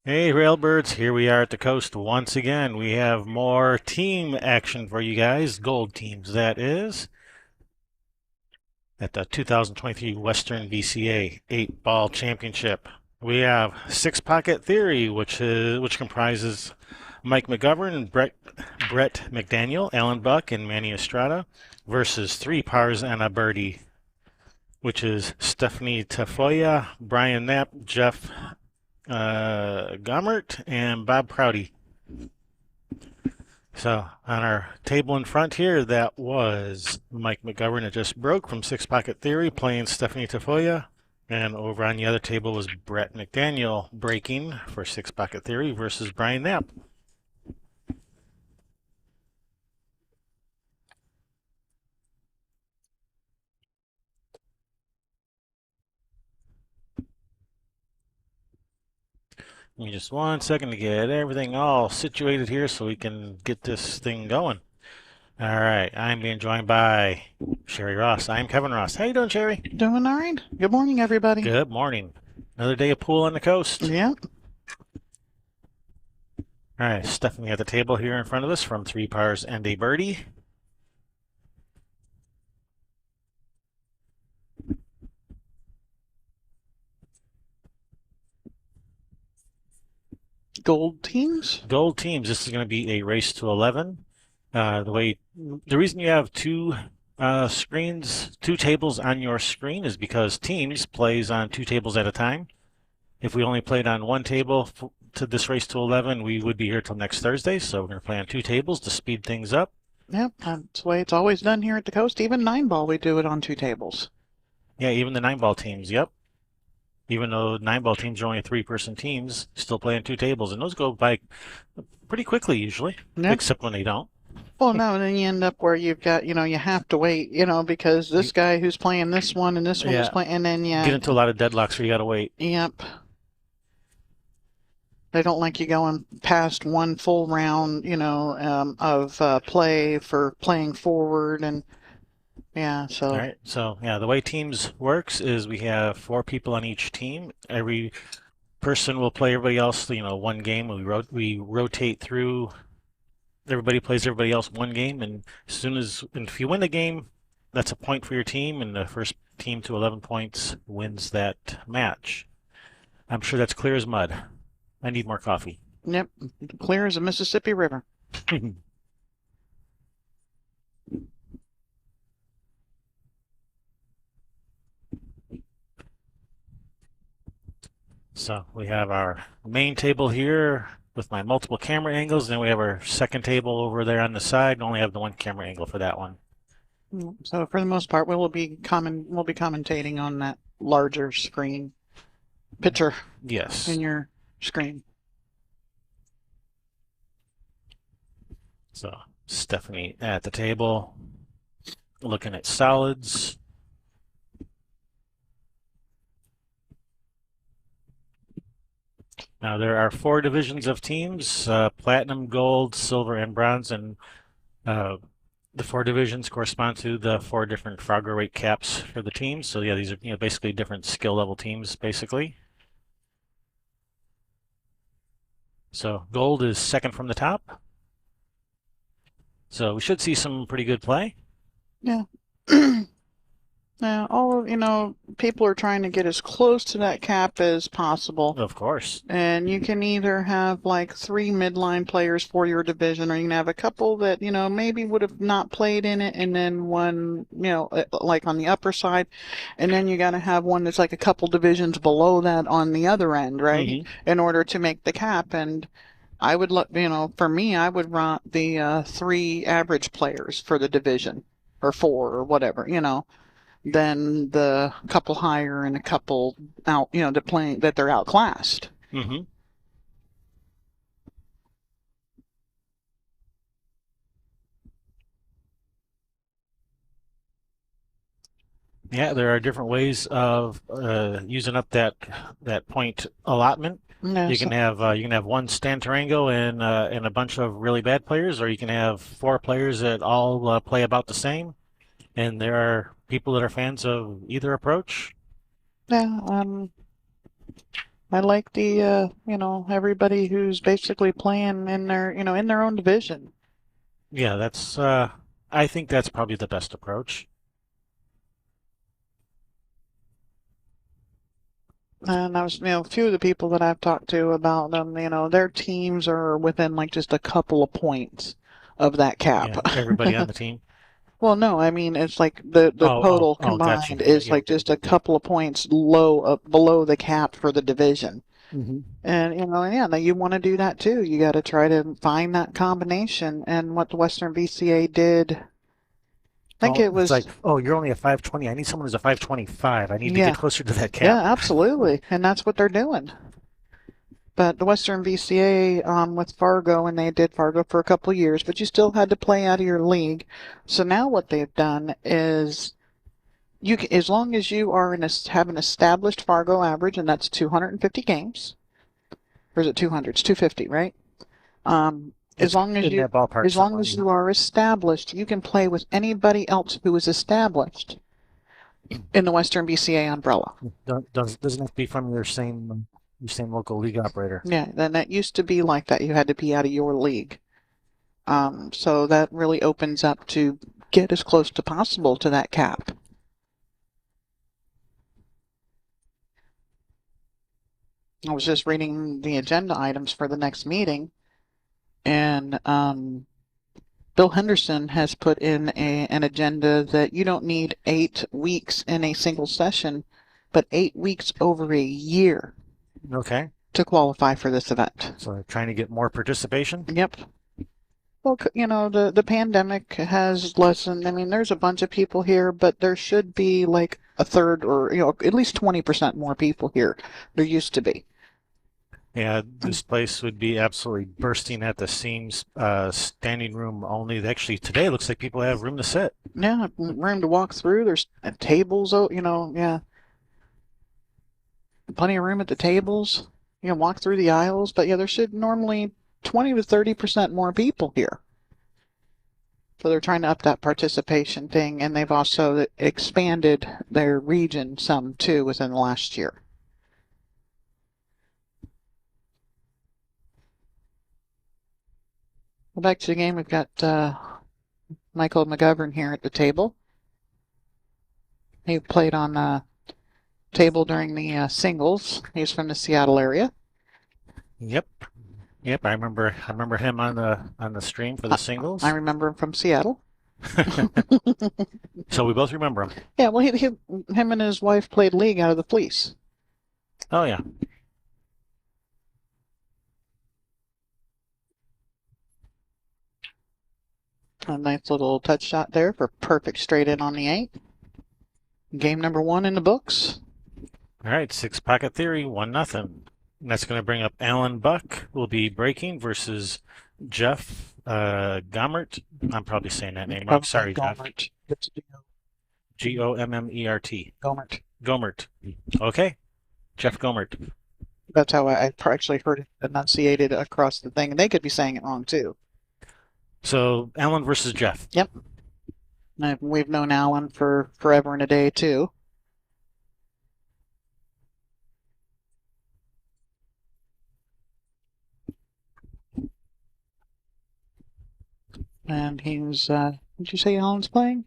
Hey Railbirds, here we are at the coast once again. We have more team action for you guys, gold teams that is, at the 2023 Western BCA 8-ball championship. We have Six Pocket Theory, which comprises Mike McGovern, Brett McDaniel, Alan Buck, and Manny Estrada, versus Three Pars and a Birdie, which is Stephanie Tafoya, Brian Knapp, Jeff Gommert, and Bob Prouty. So on our table in front here, that was Mike McGovern. It just broke from Six Pocket Theory playing Stephanie Tafoya. And over on the other table was Brett McDaniel breaking for Six Pocket Theory versus Brian Knapp. Give me just 1 second to get everything all situated here so we can get this thing going. All right, I'm being joined by Sherry Ross. I'm Kevin Ross. How you doing, Sherry? Doing all right. Good morning, everybody. Good morning. Another day of pool on the coast. Yeah, All right, Stephanie at the table here in front of us from Three Pars and a Birdie. gold teams. Gold teams. This is going to be a race to 11. The reason you have two tables on your screen is because teams plays on two tables at a time. If we only played on one table to this race to 11, we would be here till next Thursday. So we're going to play on two tables to speed things up. Yep, that's the way it's always done here at the coast. Even 9-ball, we do it on two tables. Yeah, even the 9-ball teams. Yep. Even though 9-ball teams are only three-person teams, still play on two tables, and those go by pretty quickly usually, Yep. except when they don't. Well, no, and then you end up where you've got, you have to wait, because You, this guy who's playing this one and this one is yeah, playing, and then get into a lot of deadlocks where you got to wait. yep. They don't like you going past one full round, of play for playing forward, and yeah, All so right. So yeah, the way teams works is we have four people on each team. Every person will play everybody else, one game. We rotate through. Everybody plays everybody else one game, and if you win the game, that's a point for your team, and the first team to 11 points wins that match. I'm sure that's clear as mud. I need more coffee. yep, clear as a Mississippi River. So we have our main table here with my multiple camera angles. Then we have our second table over there on the side. And only have the one camera angle for that one. So for the most part, we'll be commentating on that larger screen picture Yes. in your screen. So Stephanie at the table, looking at solids. Now there are four divisions of teams: platinum, gold, silver, and bronze, and uh, the four divisions correspond to the four different Frogger weight caps for the teams. So yeah, these are basically different skill level teams, basically. So gold is second from the top. So we should see some pretty good play. Yeah. Yeah, people are trying to get as close to that cap as possible. Of course. And you can either have like three midline players for your division, or you can have a couple that, maybe would have not played in it, and then one, like on the upper side, and then you got to have one that's like a couple divisions below that on the other end, right? Mm-hmm. In order to make the cap. And I would look, for me, I would want the three average players for the division, or four, or whatever, than the couple higher and a couple out, that they're outclassed. Mm-hmm. Yeah, there are different ways of using up that point allotment. Yeah, so, You can have one Stan Tarango and a bunch of really bad players, or you can have four players that all play about the same. And there are people that are fans of either approach. yeah, I like the everybody who's basically playing in their in their own division. Yeah, that's I think that's probably the best approach. And I was, a few of the people that I've talked to about them, their teams are within like just a couple of points of that cap. Yeah, everybody on the team. Well, no, I mean it's like the total Got you. combined Yeah, is yeah, like just a yeah. couple of points low up below the cap for the division. Hmm. And yeah, now you want to do that too. You got to try to find that combination. And what the Western BCA did, I think Oh, it it's was, like, oh, you're only a 520. I need someone who's a 525. I need to get yeah, closer to that yeah, cap. absolutely, and that's what they're doing. But the Western BCA with Fargo, and they did Fargo for a couple of years, but you still had to play out of your league. So now what they've done is you can, as long as you are have an established Fargo average, and that's 250 games, or is it 200? It's 250, right? It's in that ballpark As long somewhere. as Yeah. you are established, you can play with anybody else who is established in the Western BCA umbrella. Doesn't have to be from your same local league operator. Yeah, then that used to be like that. You had to be out of your league. So that really opens up to get as close to possible to that cap. I was just reading the agenda items for the next meeting, and Bill Henderson has put in an agenda that you don't need 8 weeks in a single session, but 8 weeks over a year Okay. to qualify for this event. So they're trying to get more participation. Yep. Well, the pandemic has lessened. I mean, there's a bunch of people here, but there should be like a third or, at least 20% more people here. There used to be. Yeah, this place would be absolutely bursting at the seams. Standing room only. Actually, today it looks like people have room to sit. Yeah, room to walk through. There's tables, yeah, plenty of room at the tables. You can walk through the aisles, but yeah, there should normally 20 to 30% more people here. So they're trying to up that participation thing, and they've also expanded their region some too within the last year. Well, back to the game, we've got Michael McGovern here at the table. He played on the table during the singles. He's from the Seattle area. Yep. Yep, I remember him on the stream for the I singles. remember him from Seattle. So we both remember him. Yeah, well, him and his wife played league out of the Fleece. Oh yeah. A nice little touch shot there for perfect straight in on the 8. Game number 1 in the books. All right, six pocket theory, 1-0. And that's going to bring up Alan Buck. Will be breaking versus Jeff Gommert. I'm probably saying that name wrong. Sorry, Jeff. Gomert. Gommert. Gomert. Gomert. Okay, Jeff Gomert. That's how I actually heard it enunciated across the thing. And they could be saying it wrong too. So Alan versus Jeff. Yep. We've known Alan for forever and a day too. And he's, did you say Alan's playing?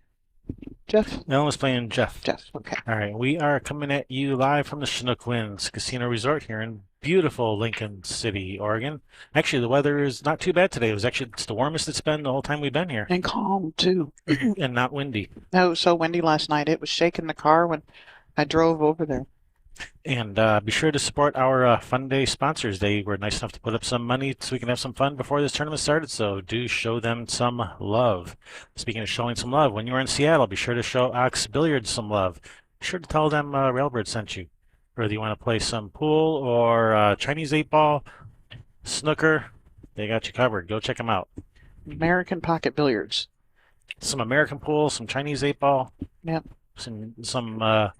Jeff? Alan was playing Jeff. Jeff, okay. All right, we are coming at you live from the Chinook Winds Casino Resort here in beautiful Lincoln City, Oregon. Actually, the weather is not too bad today. It's the warmest it's been the whole time we've been here, And calm too. and not windy. No, so windy last night. It was shaking the car when I drove over there. And be sure to support our Fun Day sponsors. They were nice enough to put up some money so we can have some fun before this tournament started. So do show them some love. Speaking of showing some love, when you're in Seattle, be sure to show Ox Billiards some love. Be sure to tell them Railbird sent you. Whether you want to play some pool or Chinese 8-ball, snooker, they got you covered. Go check them out. American Pocket Billiards. Some American pool, some Chinese 8-ball. Yep. Some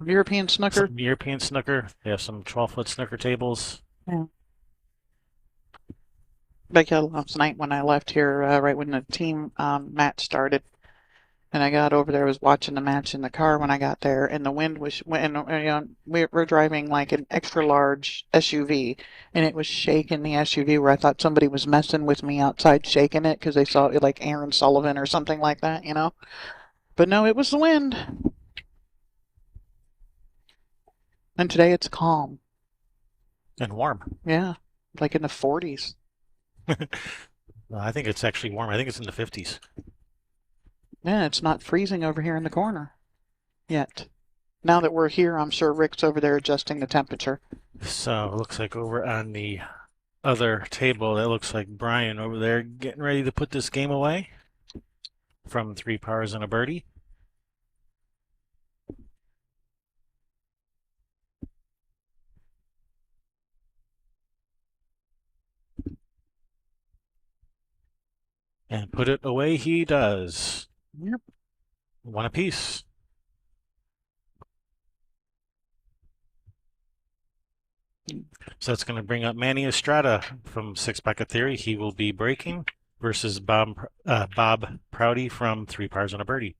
European snooker. some European snooker. They have some 12-foot snooker tables. Yeah. Like last night when I left here, right when the team match started, And I got over there, I was watching the match in the car when I got there, and the wind was, and we're driving like an extra large SUV, and it was shaking the SUV where I thought somebody was messing with me outside, shaking it because they saw it like Aaron Sullivan or something like that. But no, it was the wind. And today it's calm. And warm. Yeah, like in the 40s. I think it's actually warm. I think it's in the 50s. Yeah, it's not freezing over here in the corner yet. Now that we're here, I'm sure Rick's over there adjusting the temperature. So it looks like over on the other table, that looks like Brian over there getting ready to put this game away from 3 pars and a birdie. And put it away he does. Yep. One apiece. So that's going to bring up Manny Estrada from Six Bucket Theory. He will be breaking versus Bob Prouty from 3 pars and a birdie.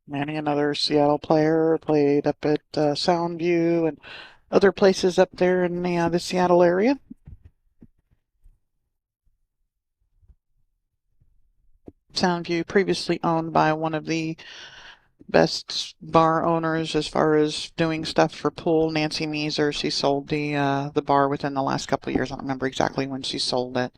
Manny, another Seattle player, played up at Soundview and other places up there in the Seattle area. Soundview, previously owned by one of the best bar owners as far as doing stuff for pool, Nancy Meeser. She sold the bar within the last couple of years. I don't remember exactly when she sold it.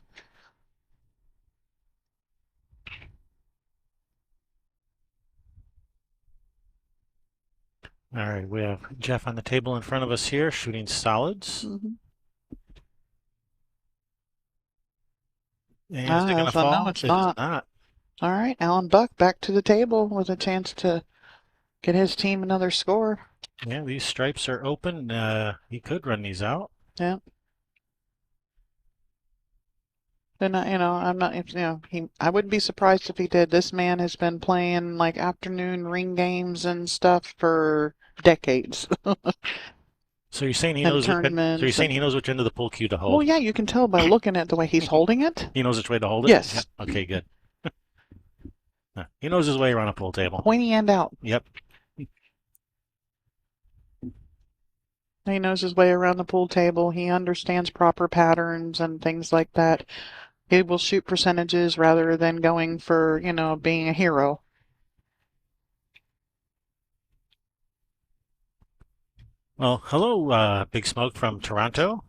All right, we have Jeff on the table in front of us here shooting solids. Mm-hmm. And is it going to So no, fall? it's It is not. not. All right, Alan Buck back to the table with a chance to get his team another score. Yeah, these stripes are open. He could run these out. Yeah. And I'm not, I wouldn't be surprised if he did. This man has been playing like afternoon ring games and stuff for decades. So you're saying he And knows which end, so you're tournaments saying and he knows which end of the pool cue to well, hold. yeah, you can tell by looking at the way he's holding it. He knows which way to hold it? Yeah. Yes, Okay, good. He knows his way around a pool table. pointy end out. Yep. He knows his way around the pool table. He understands proper patterns and things like that. He will shoot percentages rather than going for, being a hero. Well, hello, Big Smoke from Toronto.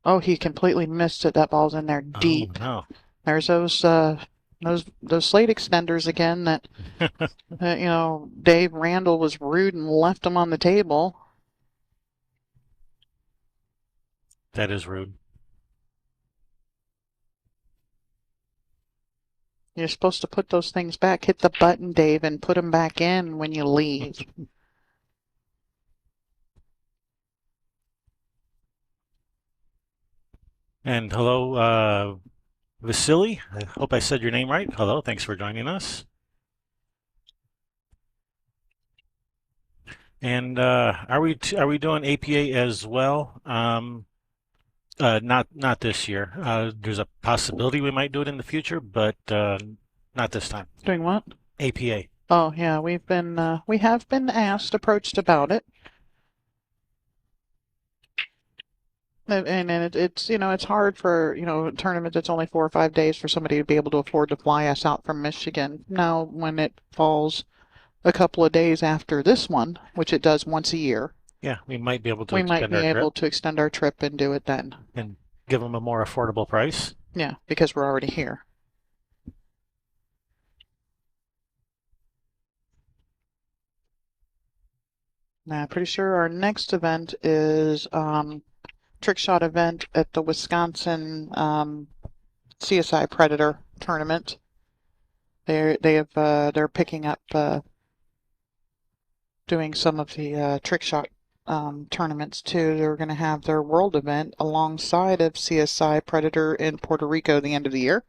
Oh, he completely missed it. That ball's in there Oh deep. no. There's those slate extenders again that Dave Randall was rude and left them on the table. That is rude. You're supposed to put those things back. Hit the button, Dave, and put them back in when you leave. And hello, Vasily. I hope I said your name right. Hello, thanks for joining us. And are we doing APA as well? Not this year. There's a possibility we might do it in the future, but not this time. Doing what? APA. Oh yeah, we have been approached about it. And it's hard for a tournament that's only 4 or 5 days for somebody to be able to afford to fly us out from Michigan. Now, when it falls a couple of days after this one, which it does once a year, Yeah, we might be able to we might extend be our able trip to extend our trip and do it then. and give them a more affordable price. Yeah, because we're already here. Now, I'm pretty sure our next event is trick shot event at the Wisconsin CSI Predator tournament. They're picking up doing some of the trick shot tournaments too. They're going to have their world event alongside of CSI Predator in Puerto Rico the end of the year.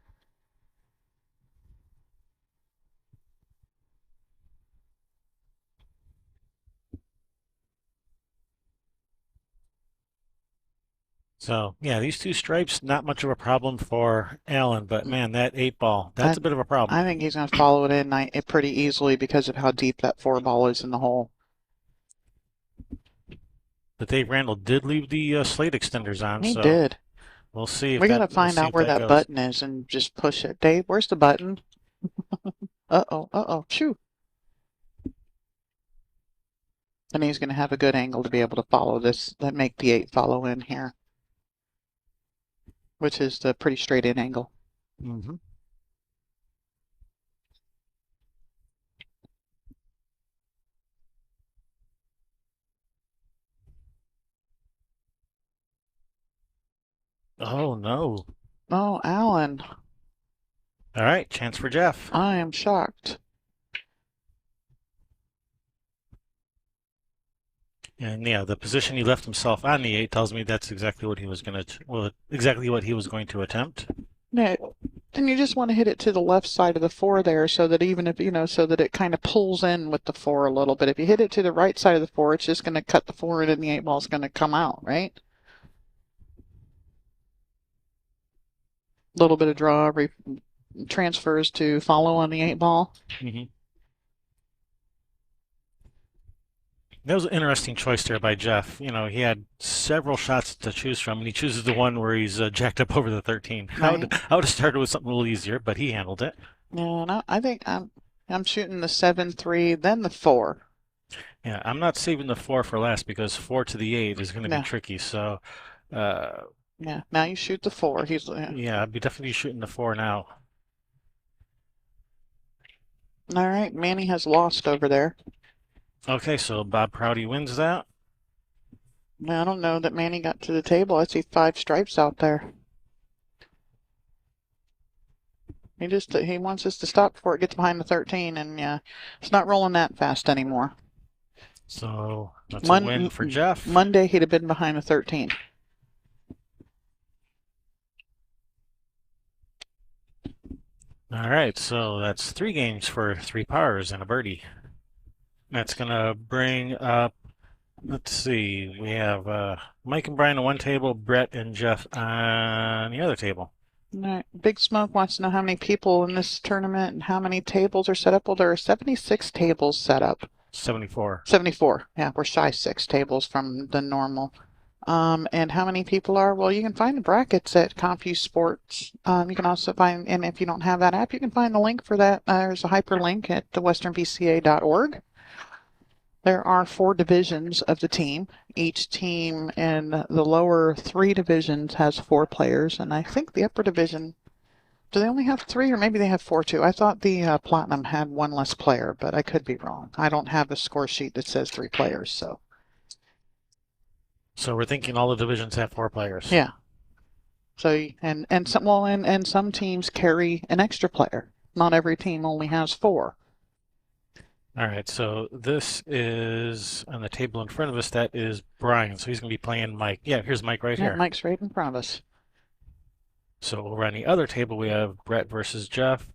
So yeah, these two stripes, not much of a problem for Allen, but man, that 8 ball, that's I a bit of a problem. I think he's going to follow it in pretty easily because of how deep that 4 ball is in the hole. But Dave Randall did leave the slate extenders on, He so did. if We'll see find if out where that that goes. button is and just push it. Dave, where's the button? Uh-oh, uh-oh, shoo. And he's going to have a good angle to be able to follow this, that make the 8 follow in here, which is the pretty straight in angle. Hmm. Oh no! Oh, Alan, All right, chance for Jeff. I am shocked. And yeah, the position he left himself on the 8 tells me that's exactly what he was going to, well, exactly what he was going to attempt. No, then you just want to hit it to the left side of the 4 there so that even if, so that it kind of pulls in with the 4 a little bit. If you hit it to the right side of the 4, it's just going to cut the 4 in and the 8 ball is going to come out, right? A little bit of draw transfers to follow on the 8 ball. Hmm. That was an interesting choice there by Jeff. He had several shots to choose from, and he chooses the one where he's jacked up over the 13. Right. I would have started with something a little easier, but he handled it. Yeah, no, I think I'm shooting the 7-3, then the 4. Yeah, I'm not saving the 4 for last because 4 to the 8 is going to be Yeah, tricky. So, uh, yeah. Now you shoot the 4. yeah, I'd be definitely shooting the 4 now. All right. Manny has lost over there. Okay, so Bob Prouty wins that. Now, I don't know that Manny got to the table. I see 5 stripes out there. He wants us to stop before it gets behind the 13, and yeah, it's not rolling that fast anymore. So that's a win for Jeff. Monday he'd have been behind the 13. All right, so that's 3 games for 3 pars and a birdie. That's gonna bring up. Let's see. We have Mike and Brian on one table, Brett and Jeff on the other table. All right. Big Smoke wants to know how many people in this tournament and how many tables are set up. Well, there are 76 tables set up. 74. 74. Yeah, we're shy 6 tables from the normal. And how many people are? Well, you can find the brackets at Confuse Sports. You can also find, and if you don't have that app, you can find the link for that. There's a hyperlink at thewesternbca.org. There are 4 divisions of the team. Each team in the lower 3 divisions has 4 players, and I think the upper division, do they only have 3 or maybe they have 4 too? I thought the Platinum had 1 less player, but I could be wrong. I don't have a score sheet that says 3 players, so. So we're thinking all the divisions have 4 players. Yeah. So and some teams carry an extra player. Not every team only has 4. All right, so this is on the table in front of us. That is Brian. So he's going to be playing Mike. Yeah, here's Mike right Yeah, here. Mike's right in front of us. So over on the other table, we have Brett versus Jeff.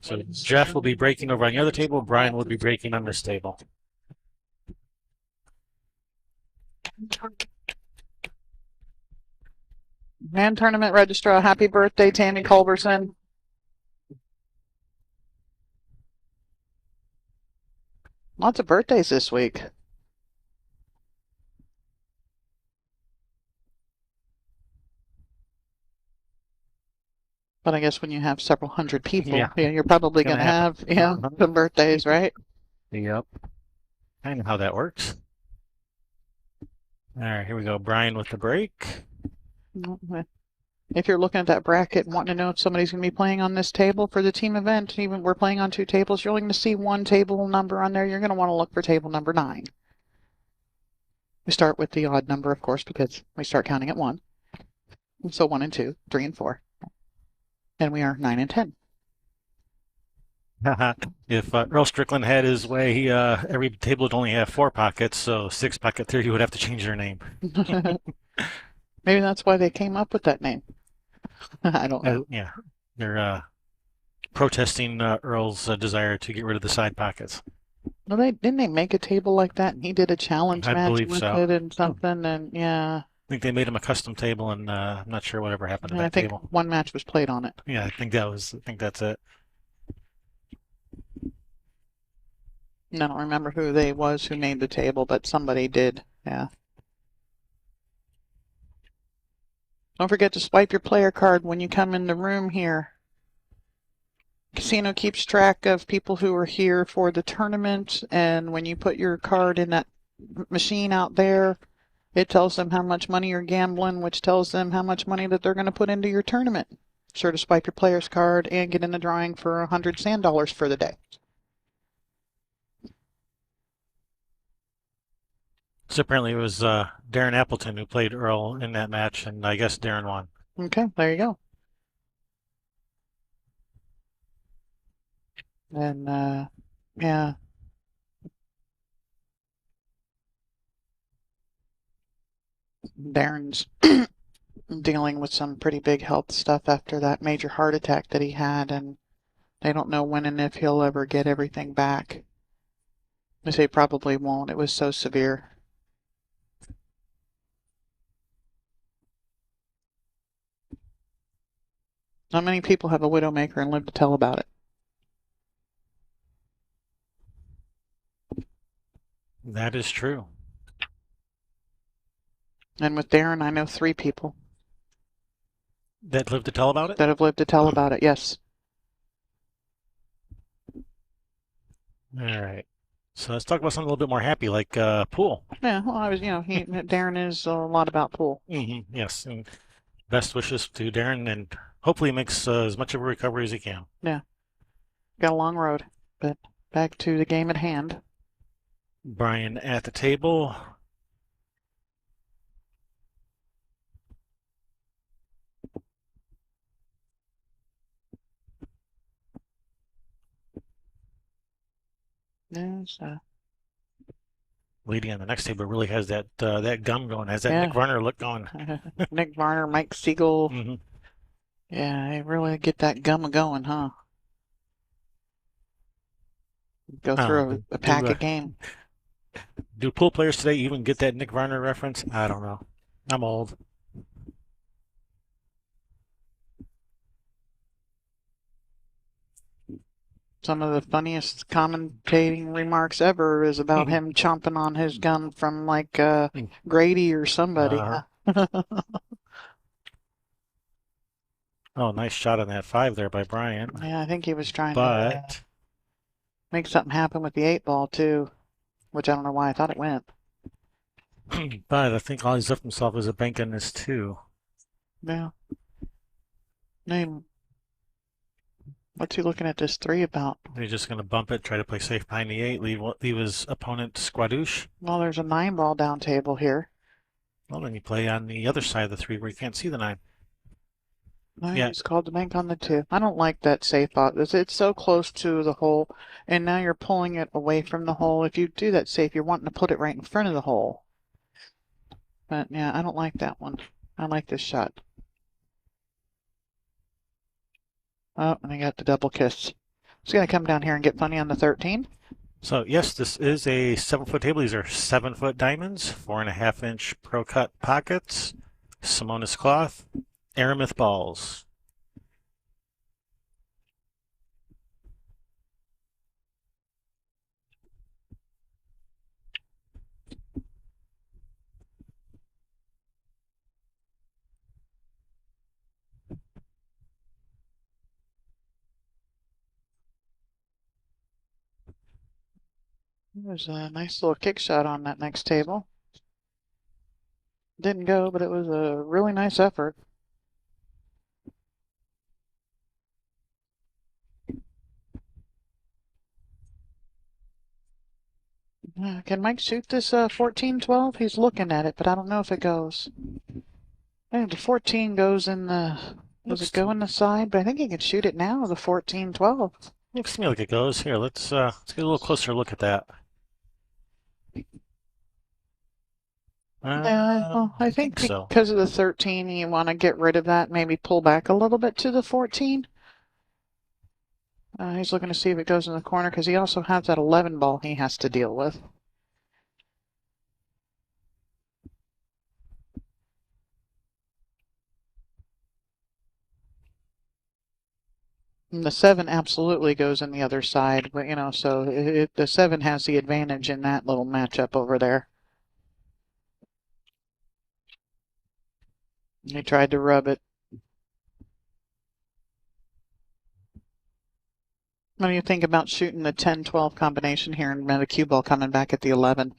So Jeff will be breaking over on the other table. Brian will be breaking on this table. Man Tournament Registrar, happy birthday, Tammy Culberson. Lots of birthdays this week. But I guess when you have several hundred people, Yeah. you're probably going to have some birthdays, right? Yep. I know how that works. All right, here we go. Brian with the break. If you're looking at that bracket and wanting to know if somebody's going to be playing on this table for the team event, even we're playing on 2 tables, you're only going to see 1 table number on there. You're going to want to look for table number 9. We start with the odd number, of course, because we start counting at 1. So 1 and 2, 3 and 4. And we are 9 and 10. If Earl Strickland had his way, he every table would only have 4 pockets, so 6 pocket theory would have to change their name. Maybe that's why they came up with that name. I don't know. Yeah, they're protesting Earl's desire to get rid of the side pockets. Well, didn't they make a table like that? And he did a challenge I match believe with so. it and something, and yeah. think they made him a custom table, and I'm not sure whatever happened to And I that think table. one match was played on it. Yeah, I think that's it. I don't remember who they was who made the table, but somebody did. Yeah. Don't forget to swipe your player card when you come in the room here. Casino keeps track of people who are here for the tournament, and when you put your card in that machine out there, it tells them how much money you're gambling, which tells them how much money that they're going to put into your tournament. Sure to swipe your player's card and get in the drawing for $100 for the day. So apparently it was Darren Appleton who played Earl in that match, and I guess Darren won. Okay, there you go. And yeah, Darren's dealing with some pretty big health stuff after that major heart attack that he had, and they don't know when and if he'll ever get everything back. They say probably won't. It was so severe. Not many people have a widowmaker and live to tell about it. That is true. And with Darren, I know 3 people That lived to tell about it? that have lived to tell about it. Yes. All right. So let's talk about something a little bit more happy, like pool. Yeah. Well, Darren is a lot about pool. Yes. And best wishes to Darren, and hopefully he makes as much of a recovery as he can. Yeah. Got a long road, but back to the game at hand. Brian at the table. Yes. Lady on the next table really has that gum going, has that Yeah. Nick Varner look going. Nick Varner, Mike Siegel. Mm-hmm. Yeah, they really get that gum going, huh? Go through a pack of game. Do pool players today even get that Nick Varner reference? I don't know. I'm old. Some of the funniest commentating remarks ever is about him chomping on his gum from like Grady or somebody. Oh, nice shot on that 5 there by Brian. Yeah, I think he was trying to But make something happen with the 8-ball too, which I don't know why I thought it went. but I think all he's left himself is a bank on this too. Yeah. Name. What's he looking at this 3 about? He's just going to bump it, try to play safe behind the 8, leave his opponent squadouche. Well, there's a 9-ball down table here. Well, then you play on the other side of the 3 where you can't see the 9. No, Yeah. he's called the bank on the 2. I don't like that safe out. It's so close to the hole, and now you're pulling it away from the hole. If you do that safe, you're wanting to put it right in front of the hole. But yeah, I don't like that one. I like this shot. Oh, and I got the double kiss. It's going to come down here and get funny on the 13. So yes, this is a 7-foot table. These are 7-foot diamonds, 4.5-inch pro cut pockets, Simonis cloth, Aramith balls. There's a nice little kick shot on that next table. Didn't go, but it was a really nice effort. Can Mike shoot this 14-12? He's looking at it, but I don't know if it goes. I think the 14 goes in the. Does it go in the side? But I think he can shoot it now, the 14-12. Looks to me like it goes. Here, let's get a little closer look at that. Well, I think so. because of the 13, you want to get rid of that, maybe pull back a little bit to the 14. He's looking to see if it goes in the corner because he also has that 11 ball he has to deal with. And the 7 absolutely goes in the other side, but so the 7 has the advantage in that little matchup over there. He tried to rub it. What do you think about shooting the 10-12 combination here and the cue ball coming back at the 11?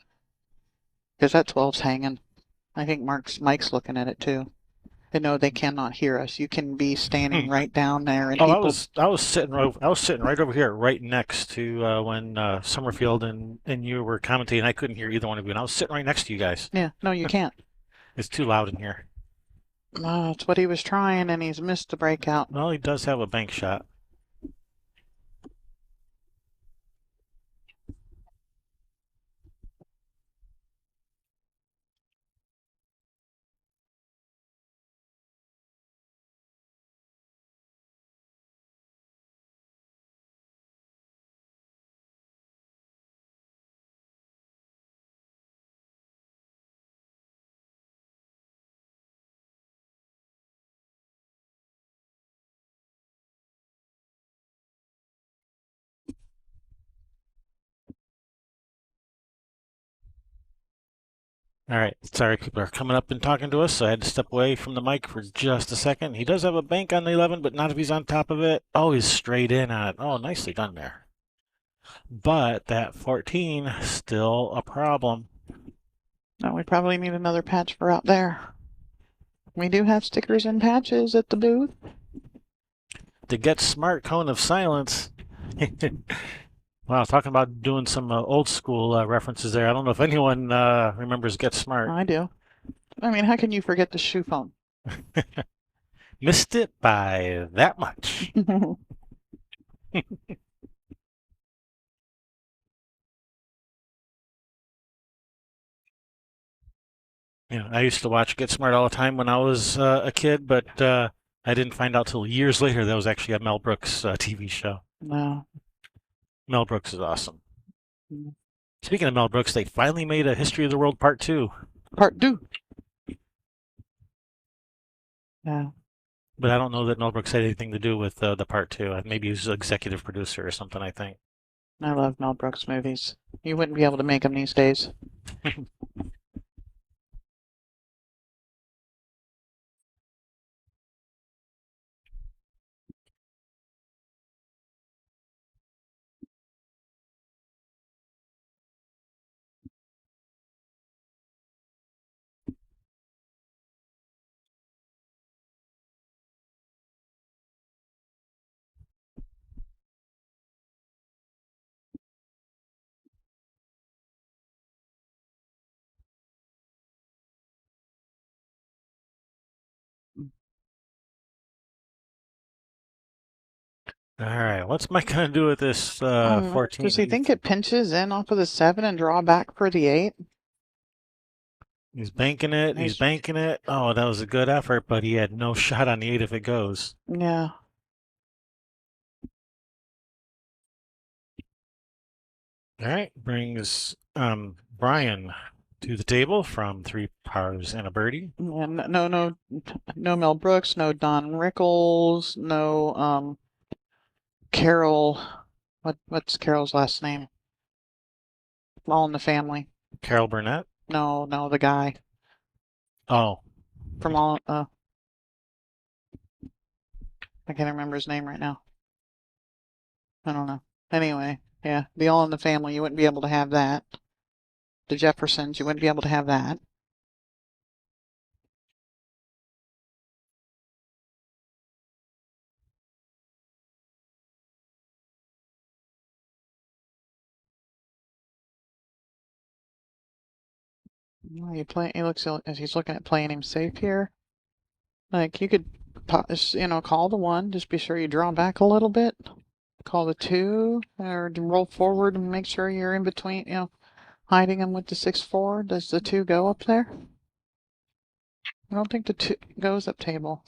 Because that 12's hanging. I think Mike's looking at it too. And no, they cannot hear us. You can be standing right down there, and Oh, people. I was sitting right over here, right next to when Summerfield and you were commentating. I couldn't hear either one of you, and I was sitting right next to you guys. Yeah, no, you can't. It's too loud in here. That's what he was trying, and he's missed the breakout. Well, he does have a bank shot. All right, sorry, people are coming up and talking to us, so I had to step away from the mic for just a second. He does have a bank on the 11, but not if he's on top of it. Oh, he's straight in on it. Oh, nicely done there. But that 14 still a problem. No, we probably need another patch for out there. We do have stickers and patches at the booth. The Get Smart cone of silence. Wow, talking about doing some old school references there. I don't know if anyone remembers Get Smart. I do. I mean, how can you forget the shoe phone? Missed it by that much. I used to watch Get Smart all the time when I was a kid, but I didn't find out till years later that was actually a Mel Brooks TV show. No. Mel Brooks is awesome. Mm. Speaking of Mel Brooks, they finally made a History of the World Part 2. Part 2. Yeah. But I don't know that Mel Brooks had anything to do with the Part 2. Maybe he was executive producer or something, I think. I love Mel Brooks movies. You wouldn't be able to make them these days. All right, what's Mike going to do with this Does 14? he think it pinches in off of the 7 and draw back for the 8? He's banking it. He's He's- banking it. Oh, that was a good effort, but he had no shot on the 8 if it goes. Yeah. All right, brings Brian to the table from 3 pars and a birdie. And no Mel Brooks, no Don Rickles, no Carol. What's Carol's last name? All in the Family. Carol Burnett. No, the guy Oh, from all. I can't remember his name right now. I don't know. Anyway, yeah, the All in the Family. You wouldn't be able to have that. The Jeffersons. You wouldn't be able to have that. Well, you play. He looks as he's looking at playing him safe here. Like you could, call the 1. Just be sure you draw back a little bit. Call the 2, or roll forward and make sure you're in between. Hiding him with the 6-4. Does the 2 go up there? I don't think the 2 goes up table.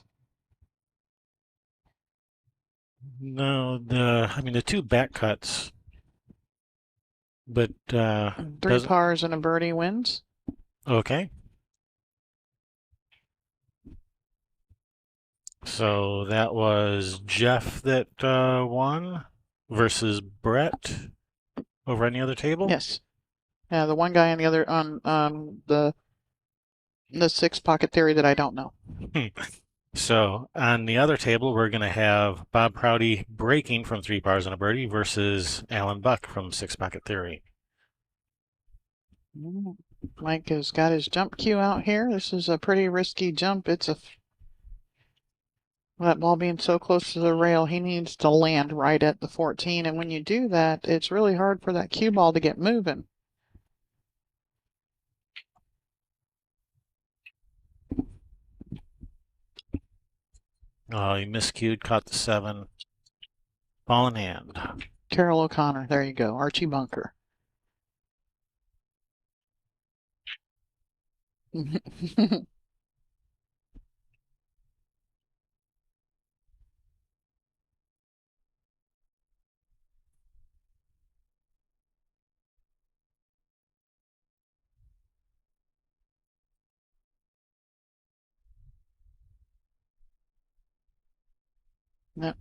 no, the 2 back cuts, but 3 doesn't. pars and a birdie wins. Okay. So that was Jeff that won versus Brett over on the other table. Yes. Yeah, the one guy on the other on the six pocket theory that I don't know. So on the other table, we're going to have Bob Prouty breaking from 3 pars and a birdie versus Alan Buck from 6 pocket theory. Mike has got his jump cue out here. This is a pretty risky jump. That ball being so close to the rail, he needs to land right at the 14. And when you do that, it's really hard for that cue ball to get moving. Oh, he miscued, caught the 7. Ball in hand. Carol O'Connor. There you go. Archie Bunker. Yep.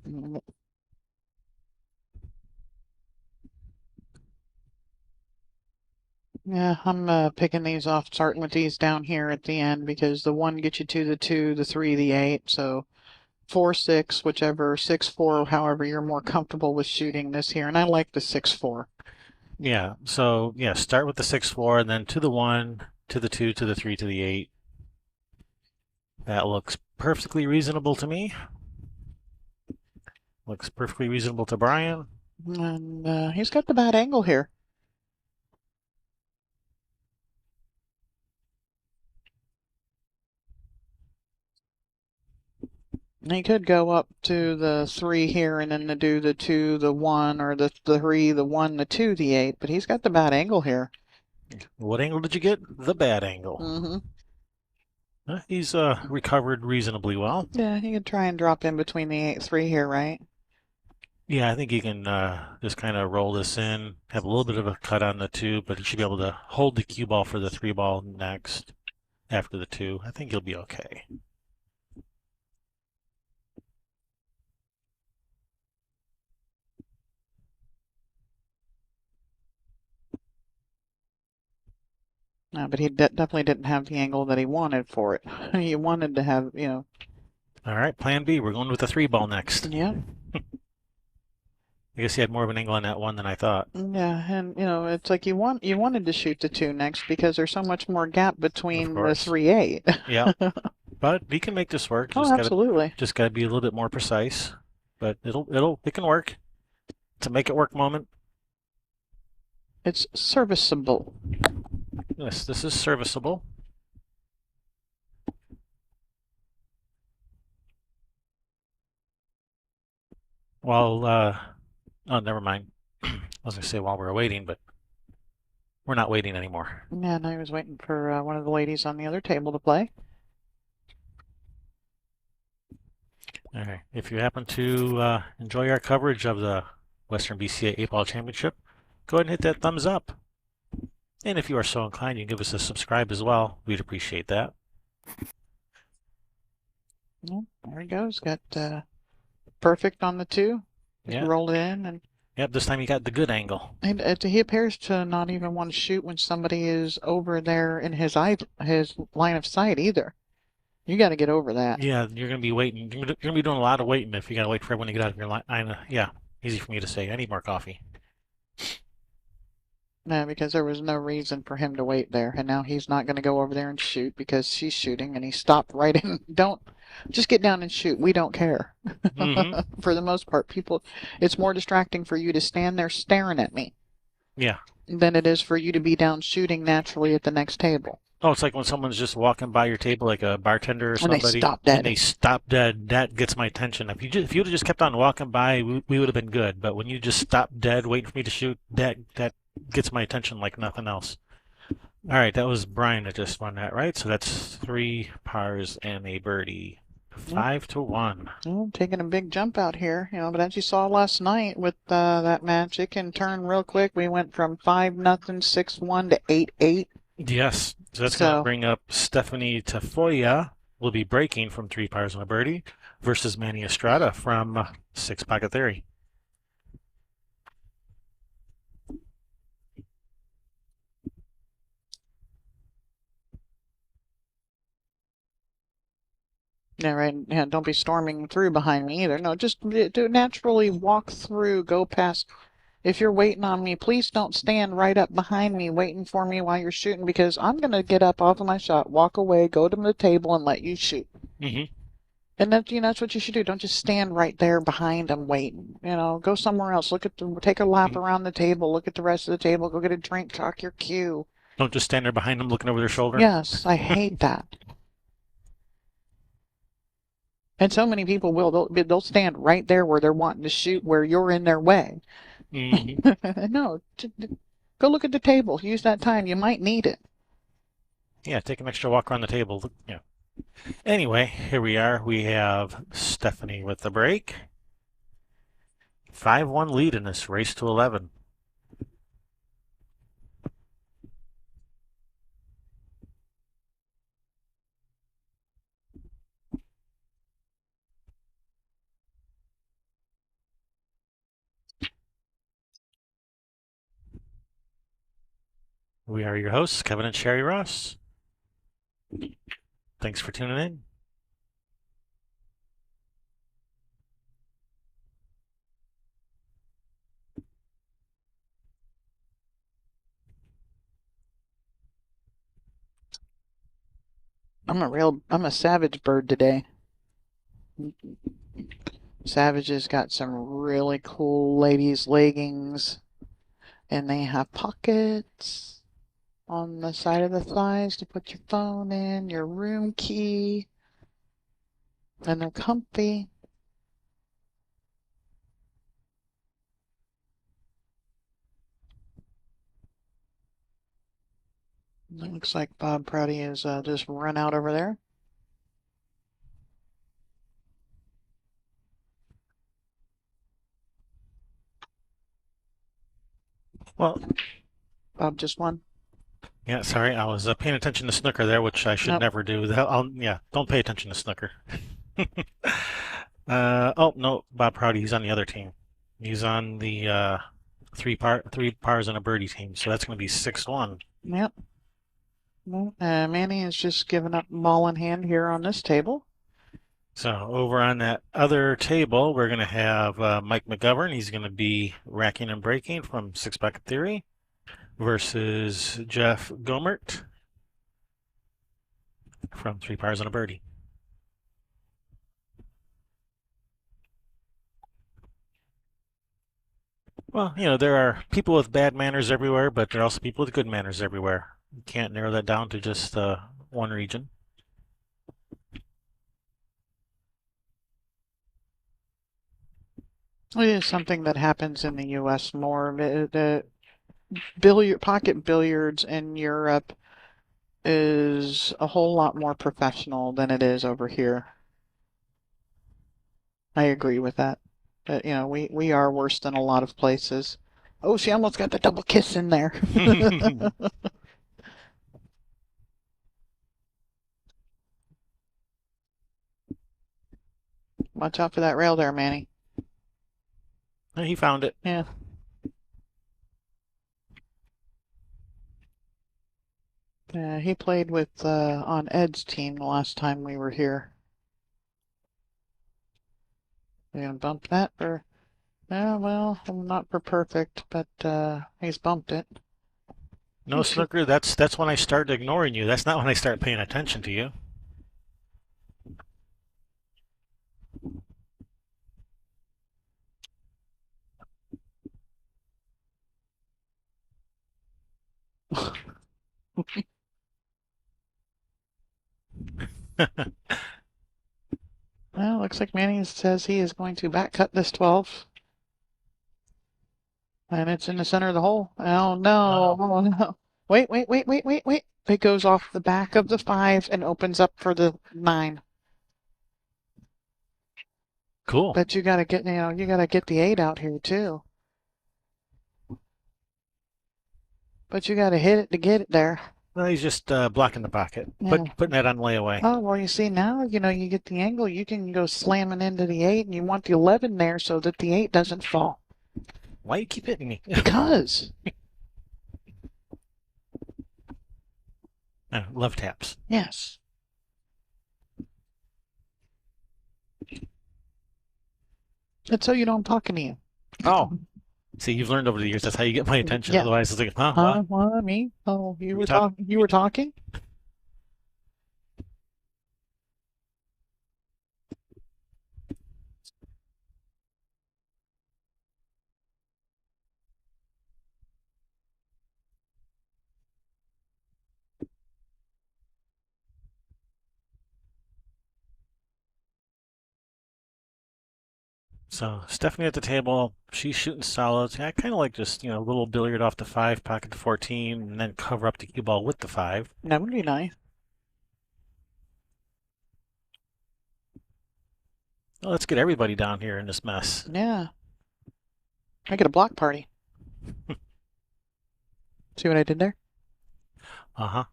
Yeah, I'm picking these off, starting with these down here at the end because the 1 gets you to the 2, the 3, the 8. So 4, 6, whichever, 6, 4, however you're more comfortable with shooting this here. And I like the 6, 4. Yeah, so yeah, start with the 6-4 and then to the 1, to the 2, to the 3, to the 8. That looks perfectly reasonable to me. Looks perfectly reasonable to Brian. And he's got the bad angle here. He could go up to the 3 here and then to do the 2, the 1, or the 3, the 1, the 2, the 8. But he's got the bad angle here. What angle did you get? The bad angle. He's recovered reasonably well. Yeah, he could try and drop in between the 8, 3 here, right? Yeah, I think he can just kind of roll this in, have a little bit of a cut on the 2, but he should be able to hold the cue ball for the 3 ball next after the 2. I think he'll be okay. No, but he definitely didn't have the angle that he wanted for it. He wanted to have, All right, plan B. We're going with the 3 ball next. yeah. I guess he had more of an angle on that one than I thought. Yeah, and it's like you wanted to shoot the 2 next because there's so much more gap between the 3, 8. Yeah, but he can make this work. Oh, absolutely. Just gotta be a little bit more precise. But it can work. It's a make it work moment. It's serviceable. Yes, this is serviceable. Well, oh, never mind. I was gonna say while we're waiting, but we're not waiting anymore. Yeah, and I was waiting for one of the ladies on the other table to play. Okay. If you happen to enjoy our coverage of the Western BCA 8-Ball Championship, go ahead and hit that thumbs up. And if you are so inclined, you can give us a subscribe as well. We'd appreciate that. Well, there he goes. Got perfect on the 2. Yeah. Roll it in and. Yep, this time he got the good angle. And he appears to not even want to shoot when somebody is over there in his line of sight either. You got to get over that. Yeah, you're gonna be waiting. You're gonna be doing a lot of waiting if you gotta wait for everyone to get out of your line. Yeah, easy for me to say. I need more coffee. No, because there was no reason for him to wait there, and now he's not going to go over there and shoot because she's shooting, and he stopped right in. Don't just get down and shoot. We don't care. For the most part, it's more distracting for you to stand there staring at me. Yeah. Than it is for you to be down shooting naturally at the next table. Oh, it's like when someone's just walking by your table, like a bartender or somebody, and they stop dead. And they stop dead. That gets my attention. If you would have just kept on walking by, we would have been good. But when you just stop dead, waiting for me to shoot, that gets my attention like nothing else. All right, that was Brian that just won that, right? So that's 3 pars and a birdie. 5-1. Well, taking a big jump out here, but as you saw last night with that match, it can turn real quick. We went from 5-0, 6-1 to 8-8. Yes, so that's going to bring up Stephanie Tafoya. Will be breaking from 3 pars and a birdie versus Manny Estrada from Six Pocket Theory. Yeah, right. Yeah, don't be storming through behind me either. No, just do naturally walk through, go past. If you're waiting on me, please don't stand right up behind me waiting for me while you're shooting because I'm going to get up off of my shot, walk away, go to the table, and let you shoot. Mm-hmm. And that's what you should do. Don't just stand right there behind them waiting. Go somewhere else. Take a lap Mm-hmm. around the table. Look at the rest of the table. Go get a drink. Talk your cue. Don't just stand there behind them looking over their shoulder. Yes, I hate that. And so many people they'll stand right there where they're wanting to shoot, where you're in their way. Mm-hmm. No, go look at the table. Use that time. You might need it. Yeah, take an extra walk around the table. Yeah. Anyway, here we are. We have Stephanie with the break. 5-1 lead in this race to 11. We are your hosts, Kevin and Sherry Ross. Thanks for tuning in. I'm a savage bird today. Savage has got some really cool ladies' leggings, and they have pockets on the side of the thighs to put your phone in, your room key, and they're comfy. It looks like Bob Prouty is just run out over there. Well, Bob just won. yeah, sorry, I was paying attention to snooker there, which I should Nope. never do. Yeah, don't pay attention to snooker. Oh no, Bob Prouty, he's on the other team. He's on the three pars and a birdie team, so that's going to be 6-1. Yep. Well, Manny has just given up ball in hand here on this table. So over on that other table, we're going to have Mike McGovern. He's going to be racking and breaking from Six Bucket Theory versus Jeff Gomert from Three Pars and a Birdie. Well, there are people with bad manners everywhere, but there are also people with good manners everywhere. You can't narrow that down to just one region. It is something that happens in the U.S. more. The pocket billiards in Europe is a whole lot more professional than it is over here. I agree with that. But we are worse than a lot of places. Oh, she almost got the double kiss in there. Watch out for that rail there, Manny. He found it. Yeah. He played with on Ed's team the last time we were here. You gonna bump that for? Yeah, well, not for perfect, but he's bumped it. No, snooker. That's when I start ignoring you. That's not when I start paying attention to you. Well, looks like Manny says he is going to back cut this 12. And it's in the center of the hole. Oh no, oh no. Wait, wait, wait, wait, wait, wait. It goes off the back of the 5 and opens up for the 9. Cool. But you gotta get, you gotta get the 8 out here too. But you gotta hit it to get it there. Well, he's just blocking the pocket, Yeah. putting that on layaway. Oh, well, you see now, you get the angle, you can go slamming into the 8 and you want the 11 there so that the 8 doesn't fall. Why you keep hitting me? Because, Love taps. yes. That's so you don't talk to you. Oh, see, you've learned over the years that's how you get my attention. Yeah. Otherwise, it's like, huh, what? What, me? Oh, We talk. you were talking? So Stephanie at the table, she's shooting solids. I kind of like just a little billiard off the five, pocket the 14, and then cover up the cue ball with the five. That would be nice. Well, let's get everybody down here in this mess. Yeah. I get a block party. See what I did there? Uh-huh.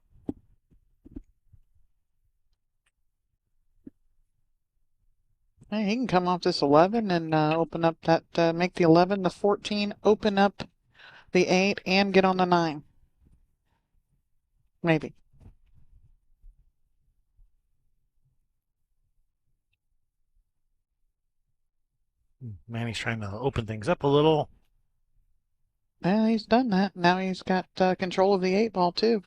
Hey, he can come off this 11 and open up that, make the 11 the 14, open up the 8, and get on the 9. Maybe. Manny's trying to open things up a little. Yeah, he's done that. Now he's got control of the 8 ball, too.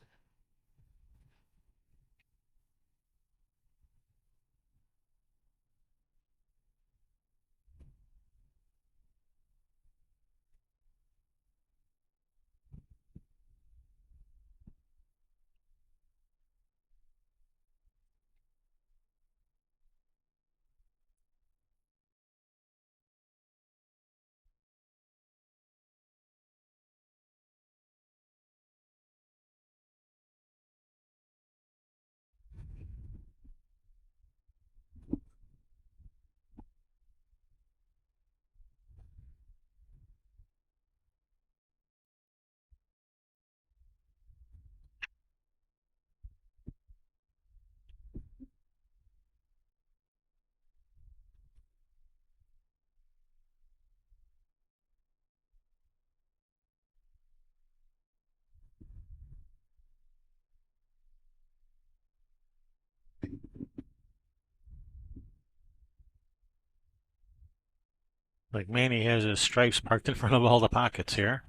Like Manny has his stripes parked in front of all the pockets here.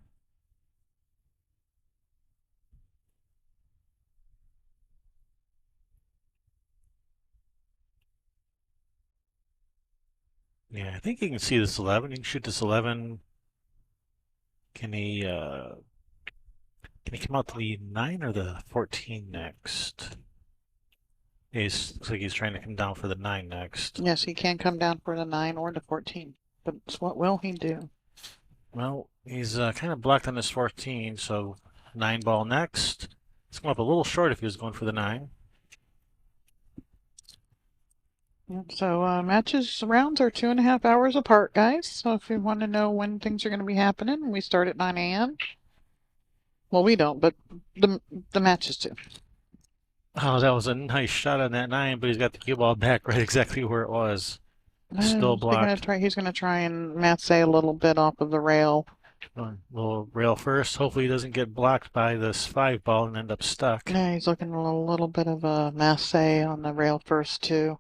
Yeah, I think he can see this 11. He can shoot this 11. Can he uh can he come out to the 9 or the 14 next? Looks like he's trying to come down for the 9 next. Yes, he can come down for the 9 or the 14. But what will he do? Well, he's kind of blocked on this 14, so 9 ball next. It's come up a little short if he was going for the 9. So matches rounds are 2.5 hours apart, guys. So if you want to know when things are going to be happening, we start at 9 a.m. Well, we don't, but the matches do. Oh, that was a nice shot on that 9, but he's got the cue ball back right exactly where it was. Still blocked. He's gonna try and masse a little bit off of the rail. Little rail first. Hopefully he doesn't get blocked by this 5 ball and end up stuck. Yeah, he's looking a little bit of a masse on the rail first too.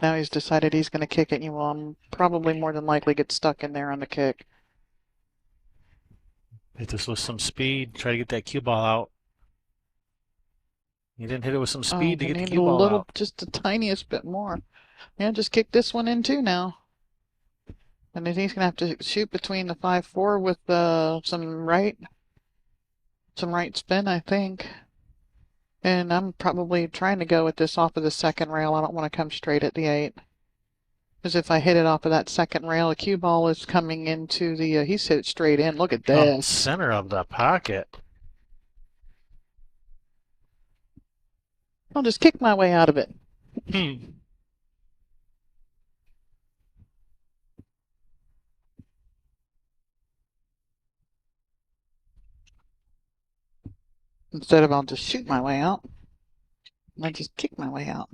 Now he's decided he's going to kick it. You will probably more than likely get stuck in there on the kick. Hit this with some speed. Try to get that cue ball out. You didn't hit it with some speed to get the cue ball out. Just the tiniest bit more. Yeah, just kick this one in too now. And then he's going to have to shoot between the 5-4 with some right spin, I think. And I'm probably trying to go with this off of the second rail. I don't want to come straight at the 8. Because if I hit it off of that second rail, a cue ball is coming into the, he's hit it straight in. Look at this. Center of the pocket. I'll just kick my way out of it. Instead of I'll just shoot my way out, I just kick my way out.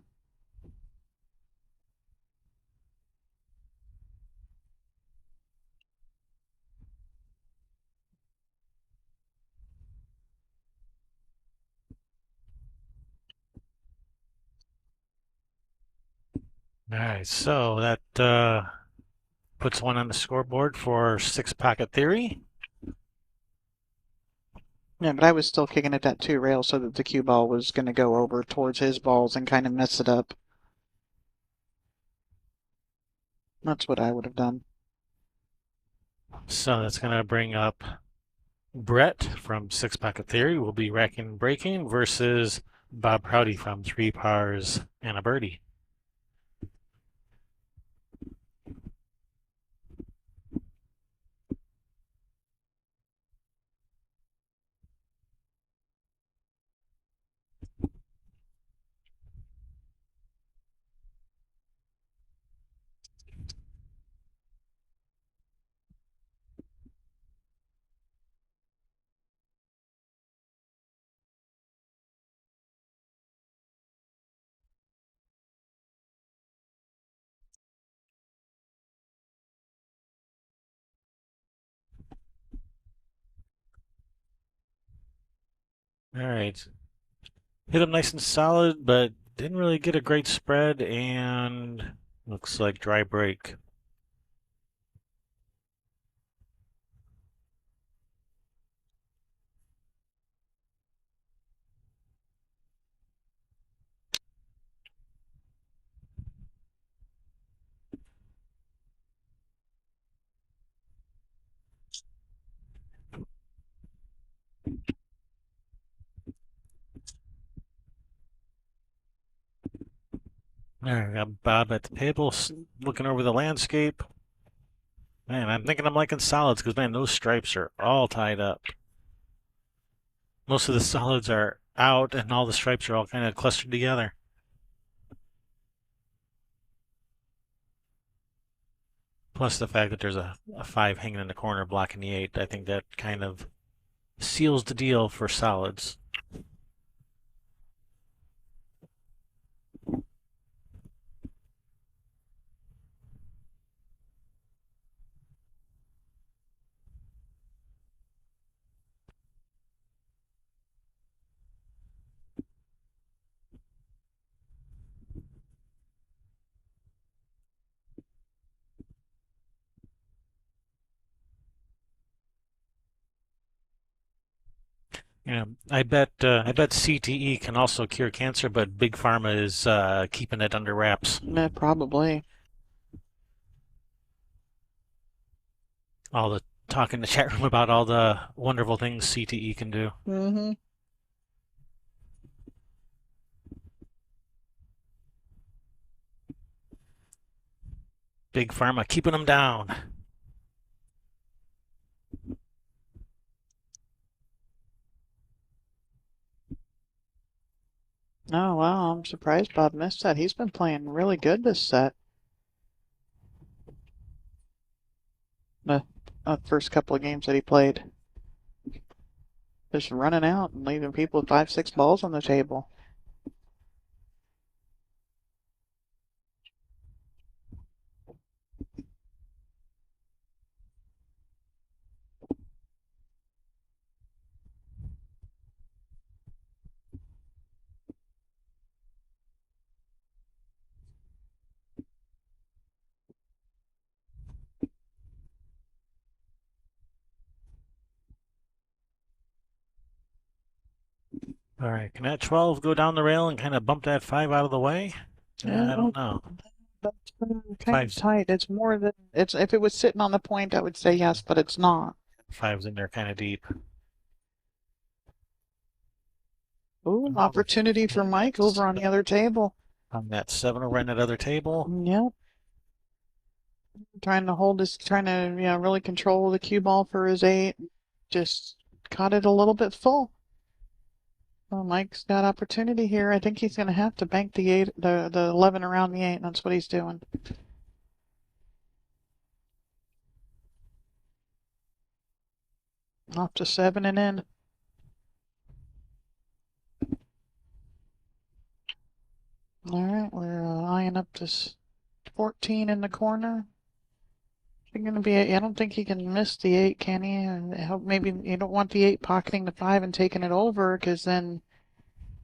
All right, so that puts one on the scoreboard for six pocket theory. Yeah, but I was still kicking at that two rail so that the cue ball was going to go over towards his balls and kind of mess it up. That's what I would have done. So that's going to bring up Brett from Six Pocket Theory. Will be racking and breaking versus Bob Prouty from Three Pars and a Birdie. All right. Hit him nice and solid, but didn't really get a great spread and looks like dry break. All right, got Bob at the table looking over the landscape. Man, I'm thinking I'm liking solids because, man, those stripes are all tied up. Most of the solids are out and all the stripes are all kind of clustered together. Plus the fact that there's a five hanging in the corner blocking the eight. I think that kind of seals the deal for solids. Yeah, I bet CTE can also cure cancer, but Big Pharma is keeping it under wraps. Yeah, probably. All the talk in the chat room about all the wonderful things CTE can do. Mm-hmm. Big Pharma keeping them down. Oh, wow. I'm surprised Bob missed that. He's been playing really good this set. The first couple of games that he played. Just running out and leaving people with 5, 6 balls on the table. All right, can that 12 go down the rail and kind of bump that 5 out of the way? Yeah, I don't know. that's kind of Five's tight. It's more than it's. If it was sitting on the point, I would say yes, but it's not. five's in there kind of deep. Ooh, opportunity for Mike over on the other table. On that 7 over on that other table. Yep. Trying to, really control the cue ball for his 8. Just caught it a little bit full. Well, Mike's got opportunity here. I think he's going to have to bank the 8, the 11 around the 8. That's what he's doing. Off to 7 and in. All right, we're eyeing up this 14 in the corner. Going to be. I don't think he can miss the 8, can he? And I hope maybe you don't want the 8 pocketing the 5 and taking it over, because then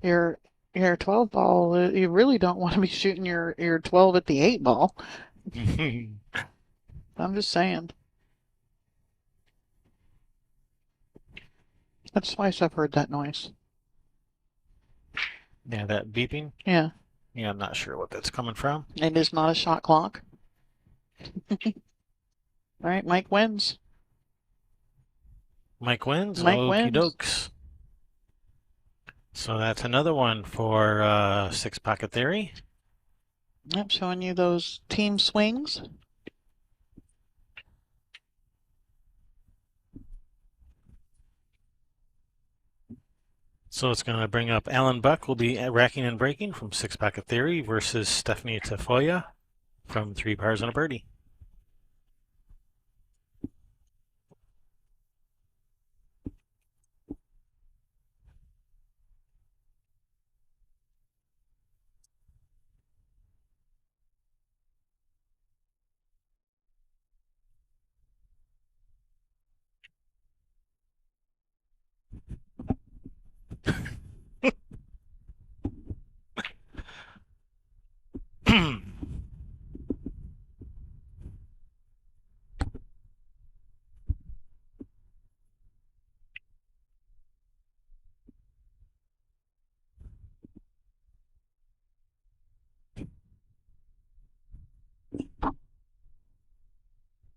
your your 12 ball. You really don't want to be shooting your 12 at the 8 ball. I'm just saying. That's twice I've heard that noise. Yeah, that beeping. Yeah, Yeah, I'm not sure what that's coming from. it is not a shot clock. All right, Mike wins. Mike wins. Mike Okie wins. dokes. So that's another one for Six Pocket Theory. Yep, showing you those team swings. So it's going to bring up Alan Buck will be racking and breaking from Six Pocket Theory versus Stephanie Tafoya from Three Pars and a Birdie.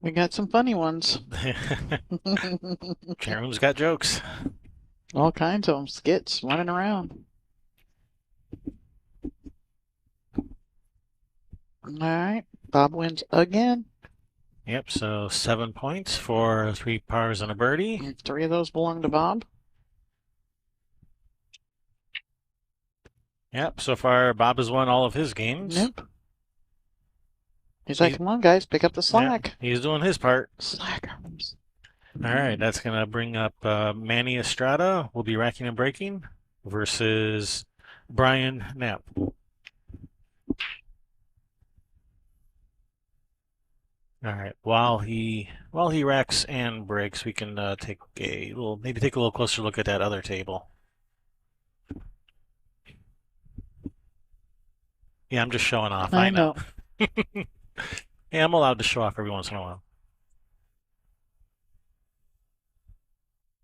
We got some funny ones. Karen's got jokes. All kinds of them. Skits running around. All right, Bob wins again. Yep, so 7 points for Three Pars and a Birdie. And 3 of those belong to Bob. Yep, so far Bob has won all of his games. Nope. He's like, come on, guys, pick up the slack. Yep, he's doing his part. Slackers. All right, that's going to bring up Manny Estrada. Will be racking and breaking versus Brian Knapp. All right. While he racks and breaks, we can take a little closer look at that other table. Yeah, I'm just showing off. I know. Yeah, I'm allowed to show off every once in a while.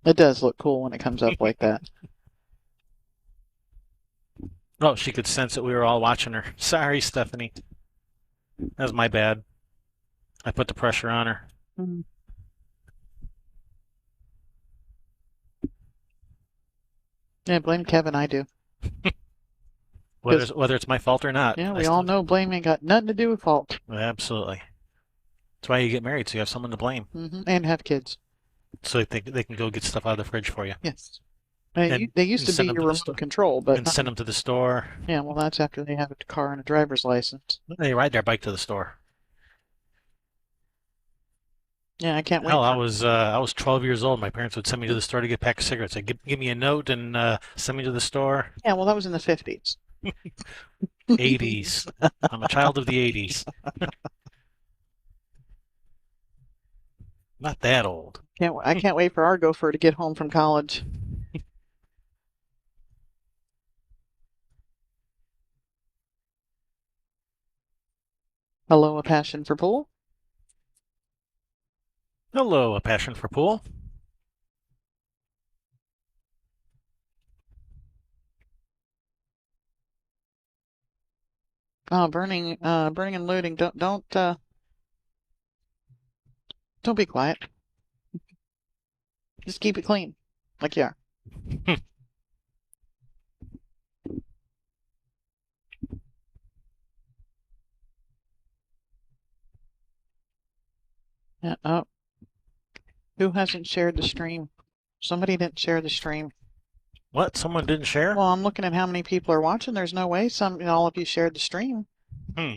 It does look cool when it comes up like that. Oh, she could sense that we were all watching her. Sorry, Stephanie. That was my bad. I put the pressure on her. Mm. Yeah, blame Kevin. I do. Whether it's my fault or not. Yeah, we all know blame ain't got nothing to do with fault. Absolutely. That's why you get married, so you have someone to blame. And have kids. So they can go get stuff out of the fridge for you. Yes. They used to be your remote control, but and send them to the store. Yeah, well, that's after they have a car and a driver's license. They ride their bike to the store. Yeah, I can't wait. Hell, I was 12 years old. My parents would send me to the store to get a pack of cigarettes. They'd give me a note and send me to the store. Yeah, well, that was in the 50s. 80s. I'm a child of the 80s. Not that old. I can't wait for our gopher to get home from college. Hello, a passion for pool. Hello, a passion for pool. Oh, burning and looting. Don't be quiet. Just keep it clean, like you are. Yeah. Oh, who hasn't shared the stream? Somebody didn't share the stream. What? Someone didn't share? Well, I'm looking at how many people are watching. There's no way all of you shared the stream. Hmm.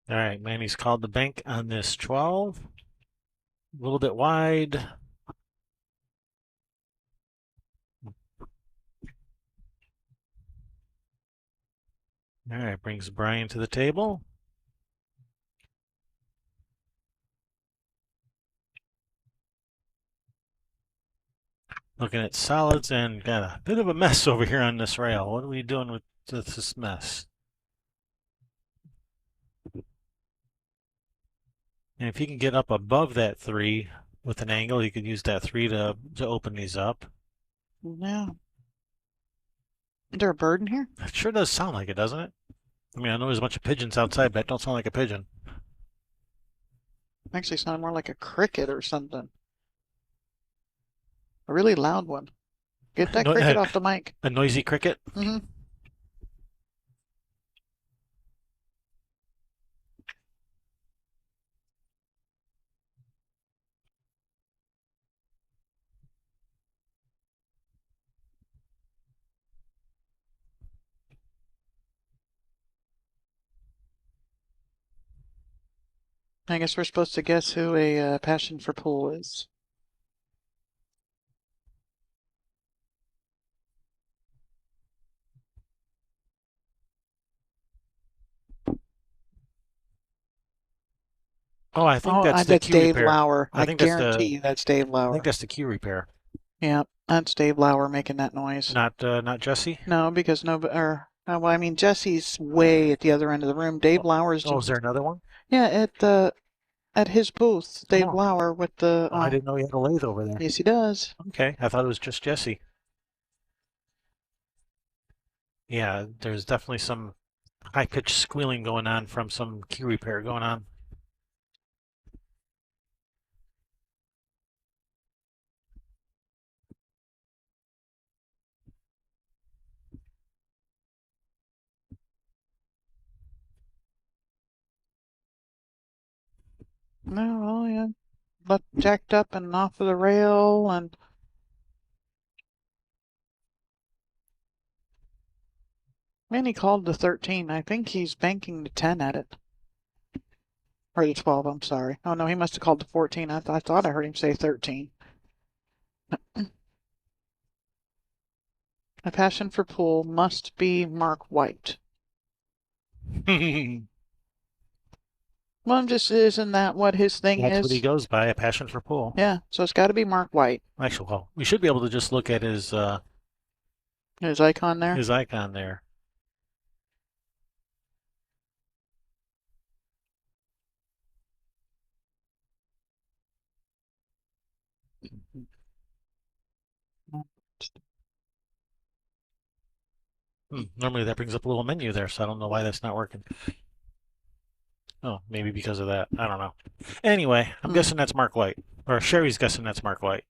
All right, Manny's called the bank on this 12. A little bit wide. All right, brings Brian to the table. Looking at solids and got a bit of a mess over here on this rail. What are we doing with this mess? And if he can get up above that 3 with an angle, he could use that 3 to open these up. Yeah. Is there a bird in here? It sure does sound like it, doesn't it? I mean, I know there's a bunch of pigeons outside, but that don't sound like a pigeon. Actually, sounded more like a cricket or something. A really loud one. Get that No, cricket off the mic. a noisy cricket. Mm-hmm. I guess we're supposed to guess who a passion for pool is. Oh, I think Oh, that's the that's queue Dave repair. Lauer. I I think that's guarantee the you that's Dave I think Lauer. that's the queue repair. Yeah, that's Dave Lauer making that noise. Not Jesse. No, because no, well, I mean, Jesse's way at the other end of the room. Dave Lauer's Oh, is just, there another one? yeah, at his booth. Dave Oh, Lauer with the, oh, I didn't know he had a lathe over there. yes, he does. Okay, I thought it was just Jesse. Yeah, there's definitely some high-pitched squealing going on from some key repair going on. No, oh yeah, but jacked up and off of the rail, and man, he called the 13. I think he's banking the 10 at it. Or the 12, I'm sorry. Oh no, he must have called the 14. I thought I heard him say 13. A passion for pool must be Mark White. That's Well, I'm just, isn't that what his thing what he is? goes by, a passion for pool. Yeah, so it's got to be Mark White. Actually, well, we should be able to just look at His icon there. his icon there. Normally that brings up a little menu there, so I don't know why that's not working. Oh, maybe because of that. I don't know. Anyway, I'm Hmm. guessing that's Mark White. Or Sherry's guessing that's Mark White.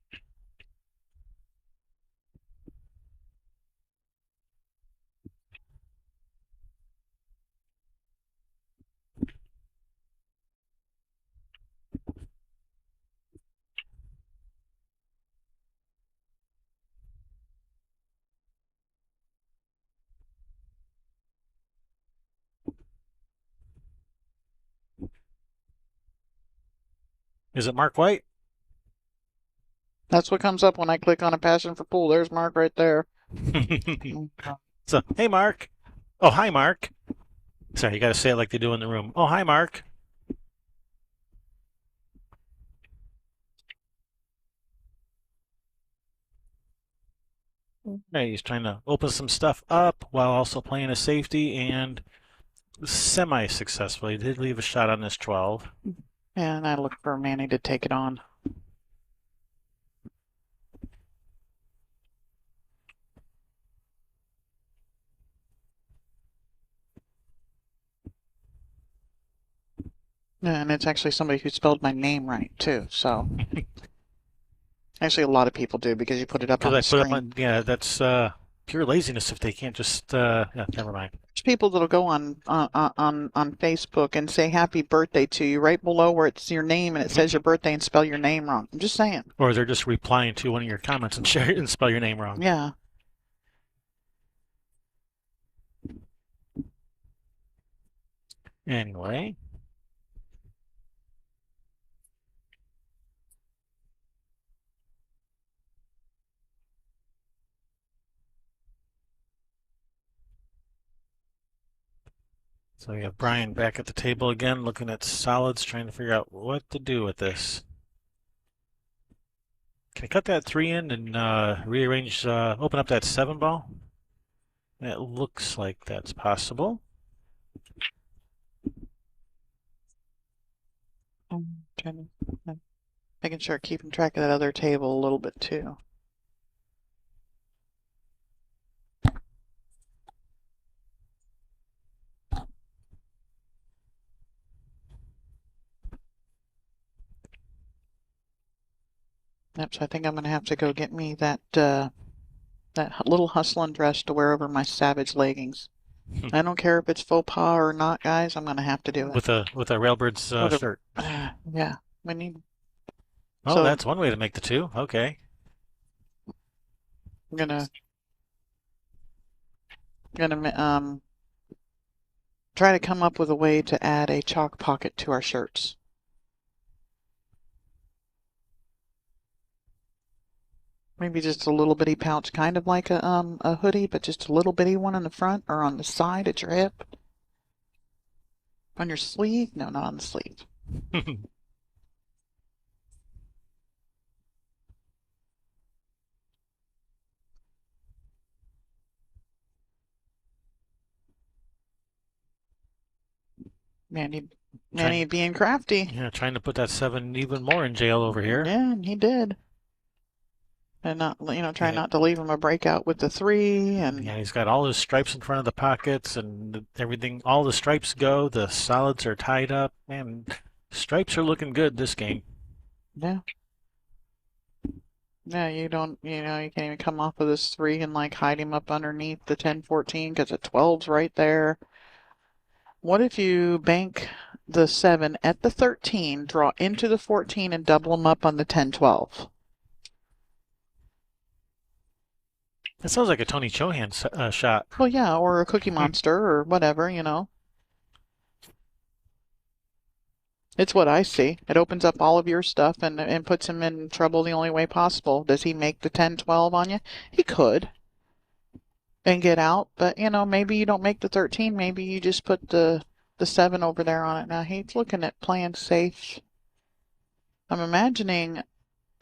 Is it Mark White? That's what comes up when I click on a passion for pool. There's Mark right there. So, hey, Mark. Oh, hi, Mark. Sorry, you got to say it like they do in the room. Oh, hi, Mark. Right, he's trying to open some stuff up while also playing a safety and semi-successfully. He did leave a shot on this 12. And I look for Manny to take it on. And it's actually somebody who spelled my name right, too. So, actually, a lot of people do because you put it up Because on I the put up screen. on, yeah, that's pure laziness if they can't just, yeah, never mind. There's people that'll go on Facebook and say happy birthday to you right below where it's your name and it says your birthday and spell your name wrong. I'm just saying. Or they're just replying to one of your comments and share and spell your name wrong. Yeah. Anyway, So we have Brian back at the table again, looking at solids, trying to figure out what to do with this. Can I cut that 3 in and rearrange, open up that 7 ball? It looks like that's possible. Trying to, making sure keeping track of that other table a little bit too. Yep, so I think I'm gonna have to go get me that little hustlin' dress to wear over my Savage leggings. I don't care if it's faux pas or not, guys. I'm gonna have to do it. With a Railbirds With a shirt. yeah, we need. Oh, So that's one way to make the two. Okay. I'm gonna try to come up with a way to add a chalk pocket to our shirts. Maybe just a little bitty pouch, kind of like a hoodie, but just a little bitty one on the front or on the side at your hip. On your sleeve? No, not on the sleeve. Manny, Trying, Manny being crafty. yeah, trying to put that 7 even more in jail over here. Yeah, he did. And not, try Yeah, not to leave him a breakout with the 3 and yeah, he's got all his stripes in front of the pockets and everything. All the stripes go. The solids are tied up. Man, stripes are looking good this game. yeah. Yeah, you don't, you can't even come off of this 3 and like hide him up underneath the 10-14 because the 12's right there. What if you bank the 7 at the 13, draw into the 14 and double them up on the 10-12? That sounds like a Tony Chohan shot. Well, yeah, or a Cookie Monster or whatever. It's what I see. It opens up all of your stuff and puts him in trouble the only way possible. Does he make the 10-12 on you? He could and get out, but maybe you don't make the 13. Maybe you just put the 7 over there on it. Now he's looking at playing safe. I'm imagining,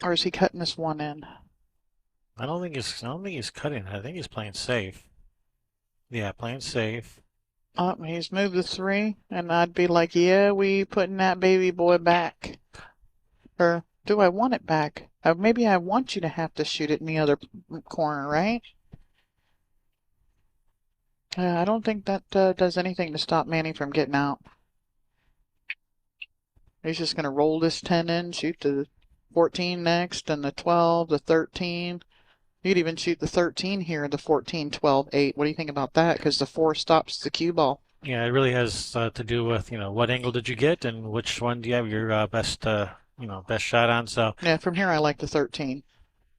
or is he cutting this one in? I don't think he's cutting. I think he's playing safe. Yeah, playing safe. Oh, he's moved the 3, and I'd be like, yeah, we putting that baby boy back. Or do I want it back? Maybe I want you to have to shoot it in the other corner, right? I don't think that does anything to stop Manny from getting out. He's just going to roll this 10 in, shoot the 14 next, and the 12, the 13. You could even shoot the 13 here, the 14, 12, 8. What do you think about that? Because the 4 stops the cue ball. Yeah, it really has to do with, what angle did you get and which one do you have your best shot on. So, Yeah, from here I like the 13.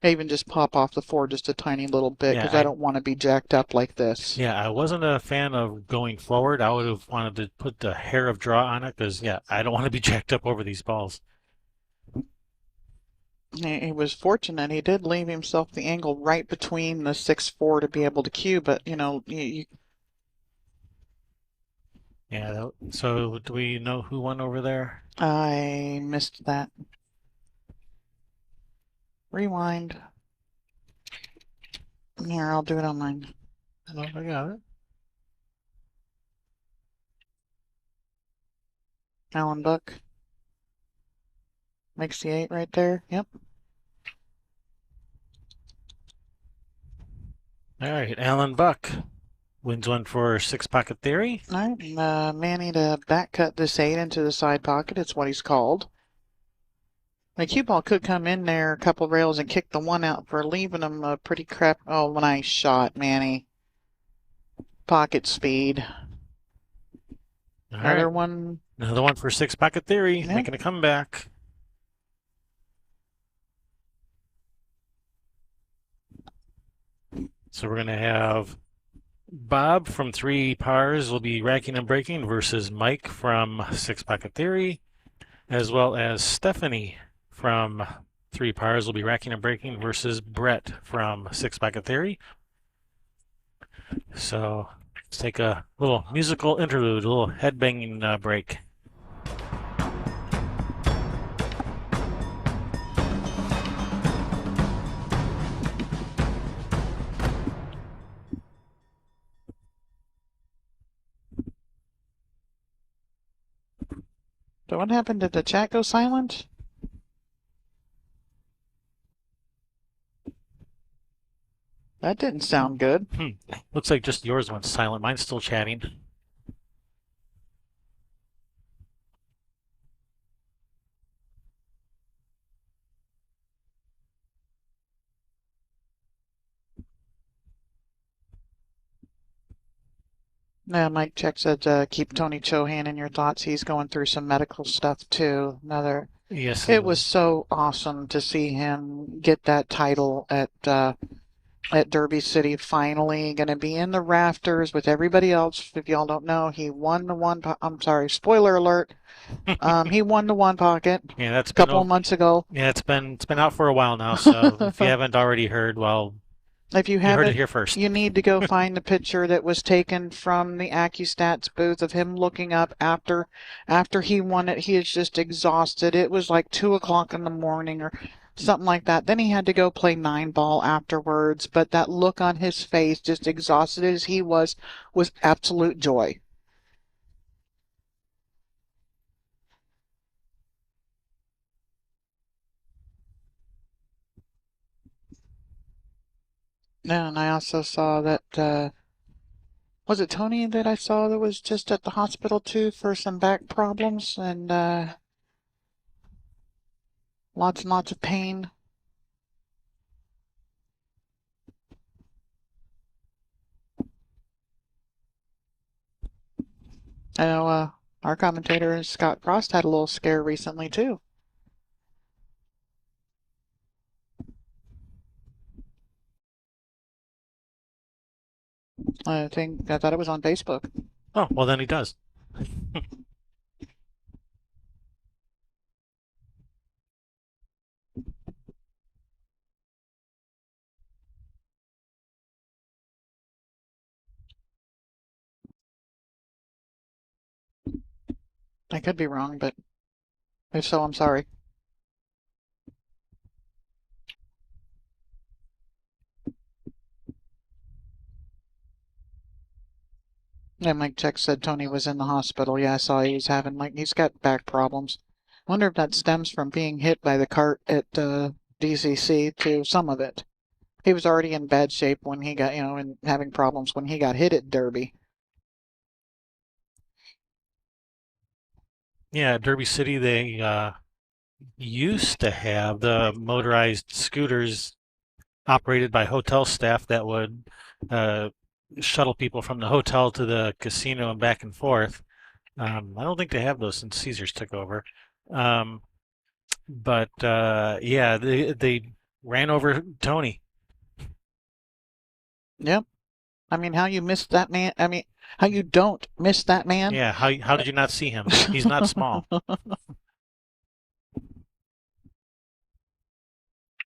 I even just pop off the 4 just a tiny little bit yeah, because I don't want to be jacked up like this. I wasn't a fan of going forward. I would have wanted to put the hair of draw on it because, yeah, I don't want to be jacked up over these balls. He was fortunate. He did leave himself the angle right between the 6-4 to be able to cue, but Yeah, so do we know who won over there? I missed that. Rewind. Here, I'll do it on mine. Oh, I got it. Alan Buck makes the 8 right there. Yep. All right, Alan Buck wins one for Six Pocket Theory. All right, Manny to back cut this 8 into the side pocket. It's what he's called. The cue ball could come in there a couple rails and kick the 1 out for leaving him a pretty crap. Oh, nice shot, Manny. Pocket speed. All Another right, one. another one for Six Pocket Theory, Yeah. making a comeback. So we're going to have Bob from Three Pars will be racking and breaking versus Mike from Six Pocket Theory, as well as Stephanie from Three Pars will be racking and breaking versus Brett from Six Pocket Theory. So Let's take a little musical interlude, a little headbanging break. So what happened? Did the chat go silent? That didn't sound good. Looks like just yours went silent. Mine's still chatting. Yeah, Mike Check said keep Tony Chohan in your thoughts. He's going through some medical stuff too. Yes, he It was is. so awesome to see him get that title at Derby City. Finally, going to be in the rafters with everybody else. If y'all don't know, he won the one. I'm sorry, spoiler alert. He won the one pocket Yeah, that's a been couple of months ago. yeah, it's been out for a while now. So if you haven't already heard, well, If you you heard it haven't, here first. you need to go find the picture that was taken from the AccuStats booth of him looking up after he won it. He is just exhausted. It was like 2 o'clock in the morning or something like that. Then he had to go play 9 ball afterwards, but that look on his face, just exhausted as he was absolute joy. And I also saw that was it Tony that I saw that was just at the hospital too for some back problems and lots and lots of pain. I know our commentator Scott Frost had a little scare recently too. I thought it was on Facebook. Oh, well then he does. I could be wrong, but if so, I'm sorry. Yeah, Mike Check said Tony was in the hospital. Yeah, I saw he was having he's got back problems. Wonder if that stems from being hit by the cart at DCC to some of it. He was already in bad shape when he got, and having problems when he got hit at Derby. Yeah, Derby City, they used to have the motorized scooters operated by hotel staff that would uh, shuttle people from the hotel to the casino and back and forth. I don't think they have those since Caesars took over. Um, but yeah, they ran over Tony. Yep. I mean, how you missed that man? I mean, how you don't miss that man? Yeah, how did you not see him? He's not small.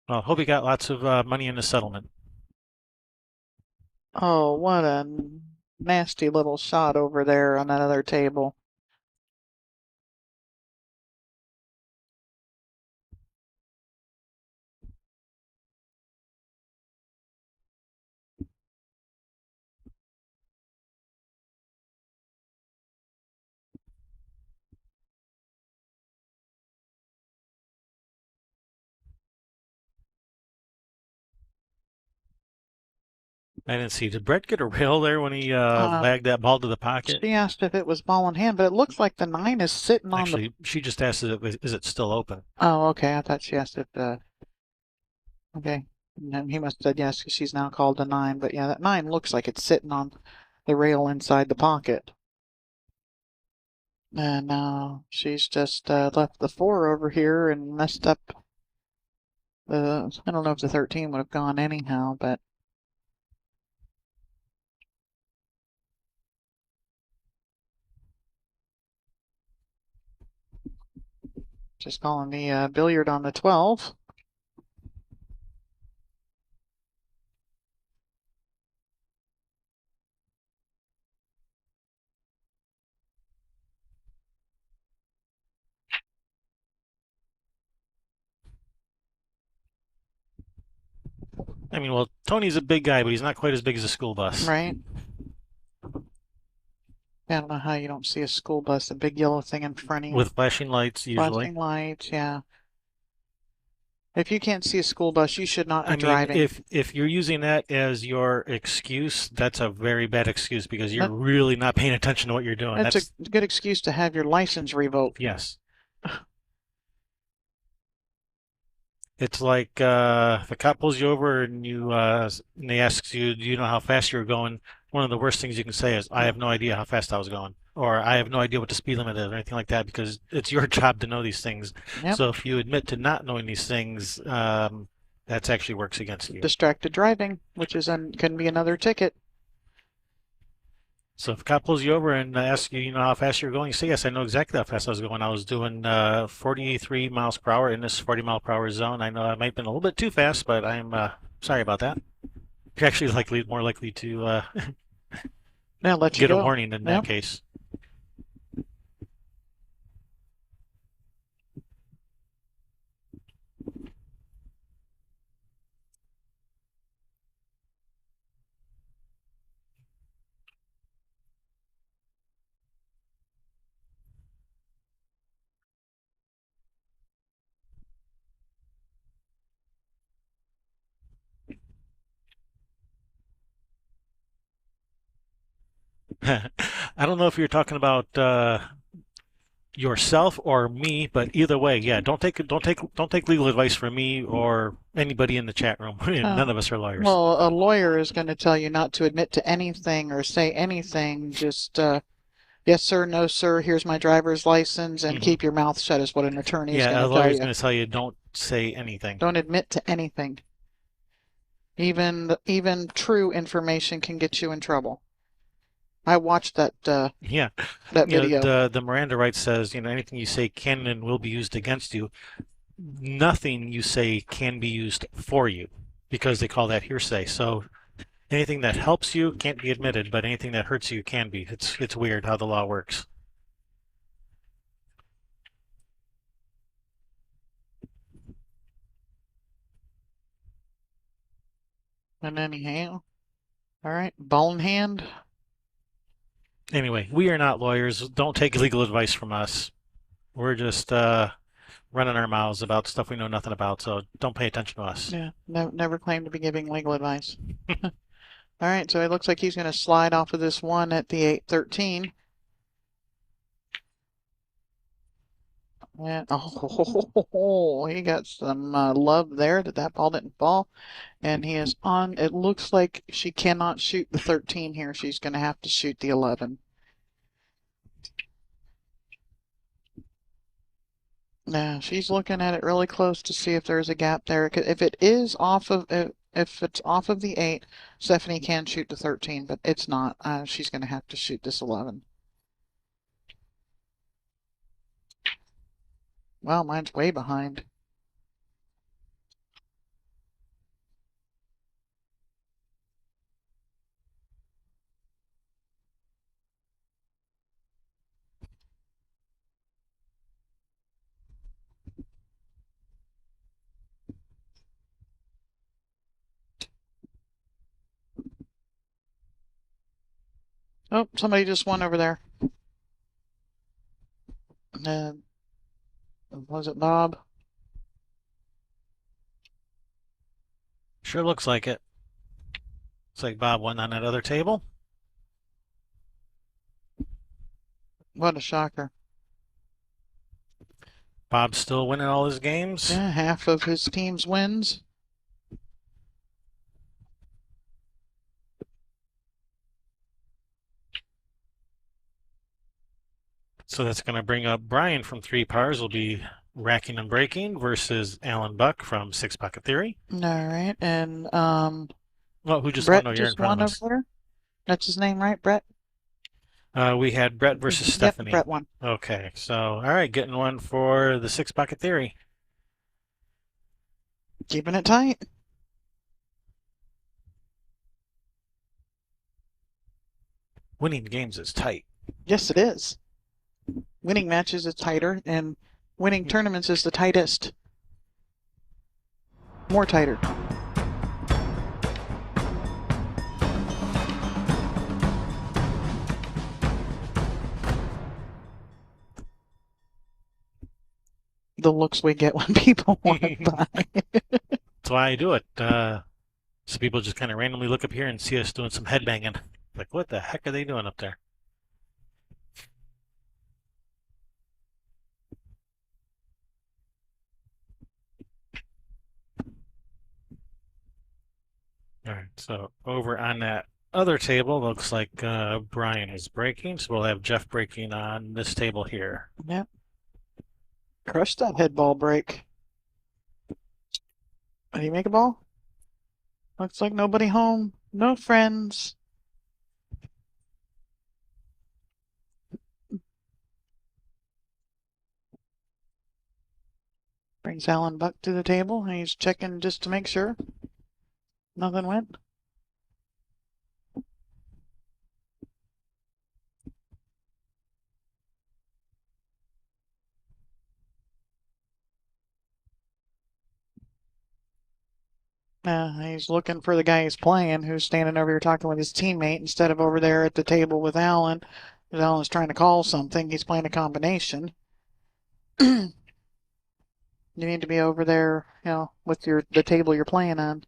Well, hope he got lots of money in the settlement. Oh, what a nasty little shot over there on that other table. I didn't see. Did Brett get a rail there when he Uh, lagged that ball to the pocket? she asked if it was ball in hand, but it looks like the 9 is sitting on the. Actually, she just asked, is it still open? Oh, okay. I thought she asked if okay. And he must have said yes because she's now called the 9. But yeah, that 9 looks like it's sitting on the rail inside the pocket. And now she's just left the 4 over here and messed up the. I don't know if the 13 would have gone anyhow, but just calling the billiard on the 12. I mean, well, Tony's a big guy, but he's not quite as big as a school bus. Right? I don't know how you don't see a school bus, a big yellow thing in front of you. With flashing lights, usually. Flashing lights, yeah. If you can't see a school bus, you should not be I mean, driving. if you're using that as your excuse, that's a very bad excuse because you're That, really not paying attention to what you're doing. that's a That's good excuse to have your license revoked. yes. It's like if a cop pulls you over and and they ask you, "Do you know how fast you were going?" One of the worst things you can say is, "I have no idea how fast I was going," or "I have no idea what the speed limit is," or anything like that, because it's your job to know these things. Yep. So if you admit to not knowing these things, that actually works against you. Distracted driving, which can be another ticket. So if a cop pulls you over and asks you, how fast you're going, you say, "Yes, I know exactly how fast I was going. I was doing 43 miles per hour in this 40-mile-per-hour zone. I know I might have been a little bit too fast, but I'm sorry about that." You're actually more likely to Now let you get a go. warning in that Yep. case. I don't know if you're talking about yourself or me, but either way, yeah, don't take legal advice from me or anybody in the chat room. Uh, None of us are lawyers. well, a lawyer is going to tell you not to admit to anything or say anything. Just, yes, sir, no, sir, here's my driver's license, and Hmm. keep your mouth shut is what an attorney is going Yeah, a to tell lawyer's you. going to tell you don't say anything. Don't admit to anything. Even true information can get you in trouble. I watched Yeah, that video. the Miranda rights says, anything you say can and will be used against you. Nothing you say can be used for you because they call that hearsay. So anything that helps you can't be admitted, but anything that hurts you can be. It's weird how the law works. And anyhow, all right, ball in hand. Anyway, we are not lawyers. Don't take legal advice from us. We're just running our mouths about stuff we know nothing about, so don't pay attention to us. Yeah, never claim to be giving legal advice. All right, so it looks like he's going to slide off of this one at the 813. And oh, he got some love there that ball didn't fall. And he is on. It looks like she cannot shoot the 13 here. She's going to have to shoot the 11. Yeah, she's looking at it really close to see if there's a gap there. If it is off of if it's off of the 8, Stephanie can shoot the 13, but it's not. She's going to have to shoot this 11. Well, mine's way behind. Oh, somebody just won over there. Uh, was it Bob? Sure looks like it. Looks like Bob won on that other table. What a shocker. Bob's still winning all his games. Yeah, half of his team's wins. So that's going to bring up Brian from Three Pars will be racking and breaking versus Alan Buck from Six Pocket Theory. All right, and Well, who just won? Brett No, you're in just front won of over us. there. That's his name, right? Brett? We had Brett versus Yep, Stephanie. Brett won. Okay, so all right, getting one for the Six Pocket Theory. Keeping it tight. Winning games is tight. Yes, it is. Winning matches is tighter, and winning tournaments is the tightest. More tighter. the looks we get when people want to That's buy. why I do it. So people just kind of randomly look up here and see us doing some headbanging. Like, what the heck are they doing up there? All right, so over on that other table, looks like Brian is breaking, so we'll have Jeff breaking on this table here. Yep. Crush that head ball break. Did he make a ball? Looks like nobody home. No friends. Brings Alan Buck to the table. He's checking just to make sure nothing went. He's looking for the guy he's playing who's standing over here talking with his teammate instead of over there at the table with Alan. Alan's trying to call something. He's playing a combination. You need to be over there, with the table you're playing on.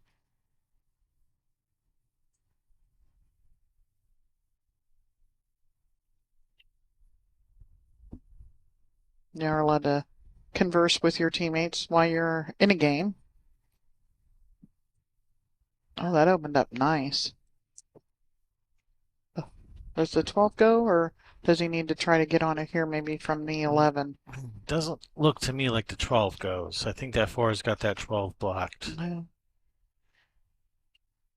You're allowed to converse with your teammates while you're in a game. Oh, that opened up nice. Does the 12 go, or does he need to try to get on it here maybe from the 11? Doesn't look to me like the 12 goes. I think that 4 has got that 12 blocked. Yeah.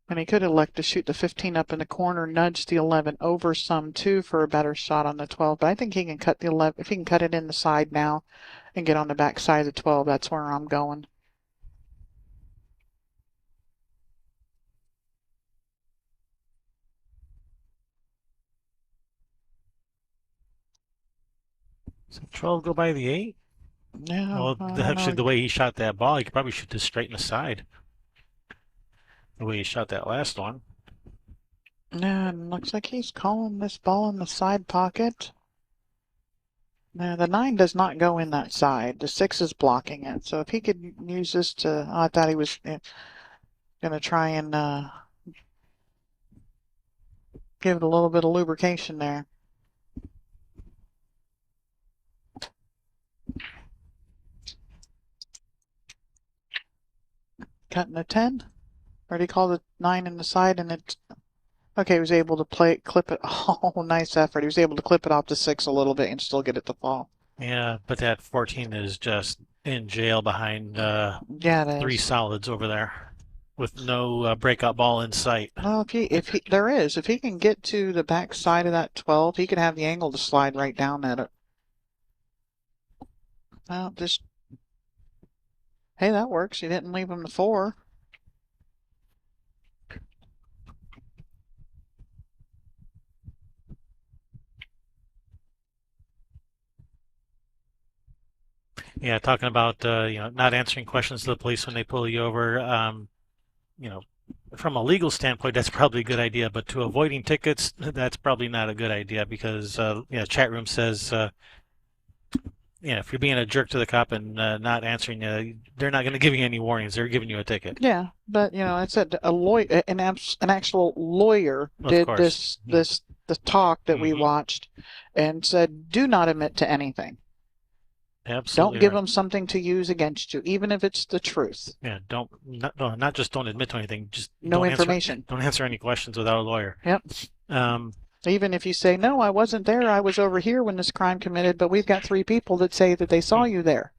And he could elect to shoot the 15 up in the corner, nudge the 11 over some too for a better shot on the 12. But I think he can cut the 11. If he can cut it in the side now and get on the back side of the 12, that's where I'm going. Does the 12 go by the 8? No, Well, I don't actually, know. the way he shot that ball, he could probably shoot this straight in the side. The way he shot that last one. No, looks like he's calling this ball in the side pocket. No, the 9 does not go in that side. The 6 is blocking it. So if he could use this to, I thought he was going to try and give it a little bit of lubrication there. Cutting the 10. Already called the 9 in the side, and it. Okay, he was able to clip it. Oh, nice effort. He was able to clip it off to 6 a little bit and still get it to fall. Yeah, but that 14 is just in jail behind Yeah, it 3 is. solids over there with no breakout ball in sight. Well, if he can get to the back side of that 12, he could have the angle to slide right down at it. Well, just, hey, that works. You didn't leave him the 4. Yeah, talking about not answering questions to the police when they pull you over. You know, from a legal standpoint, that's probably a good idea, but to avoiding tickets, that's probably not a good idea because chat room says if you're being a jerk to the cop and not answering you, they're not going to give you any warnings. They're giving you a ticket. Yeah, but I said a lawyer, an actual lawyer Of did course. the talk that we Hmm. watched and said, do not admit to anything. Don't Absolutely give right. them something to use against you, even if it's the truth. Yeah, don't not just don't admit to anything, just No information. don't answer any questions without a lawyer. Yep. Um, Even if you say, no, I wasn't there, I was over here when this crime committed, but we've got 3 people that say that they saw you there,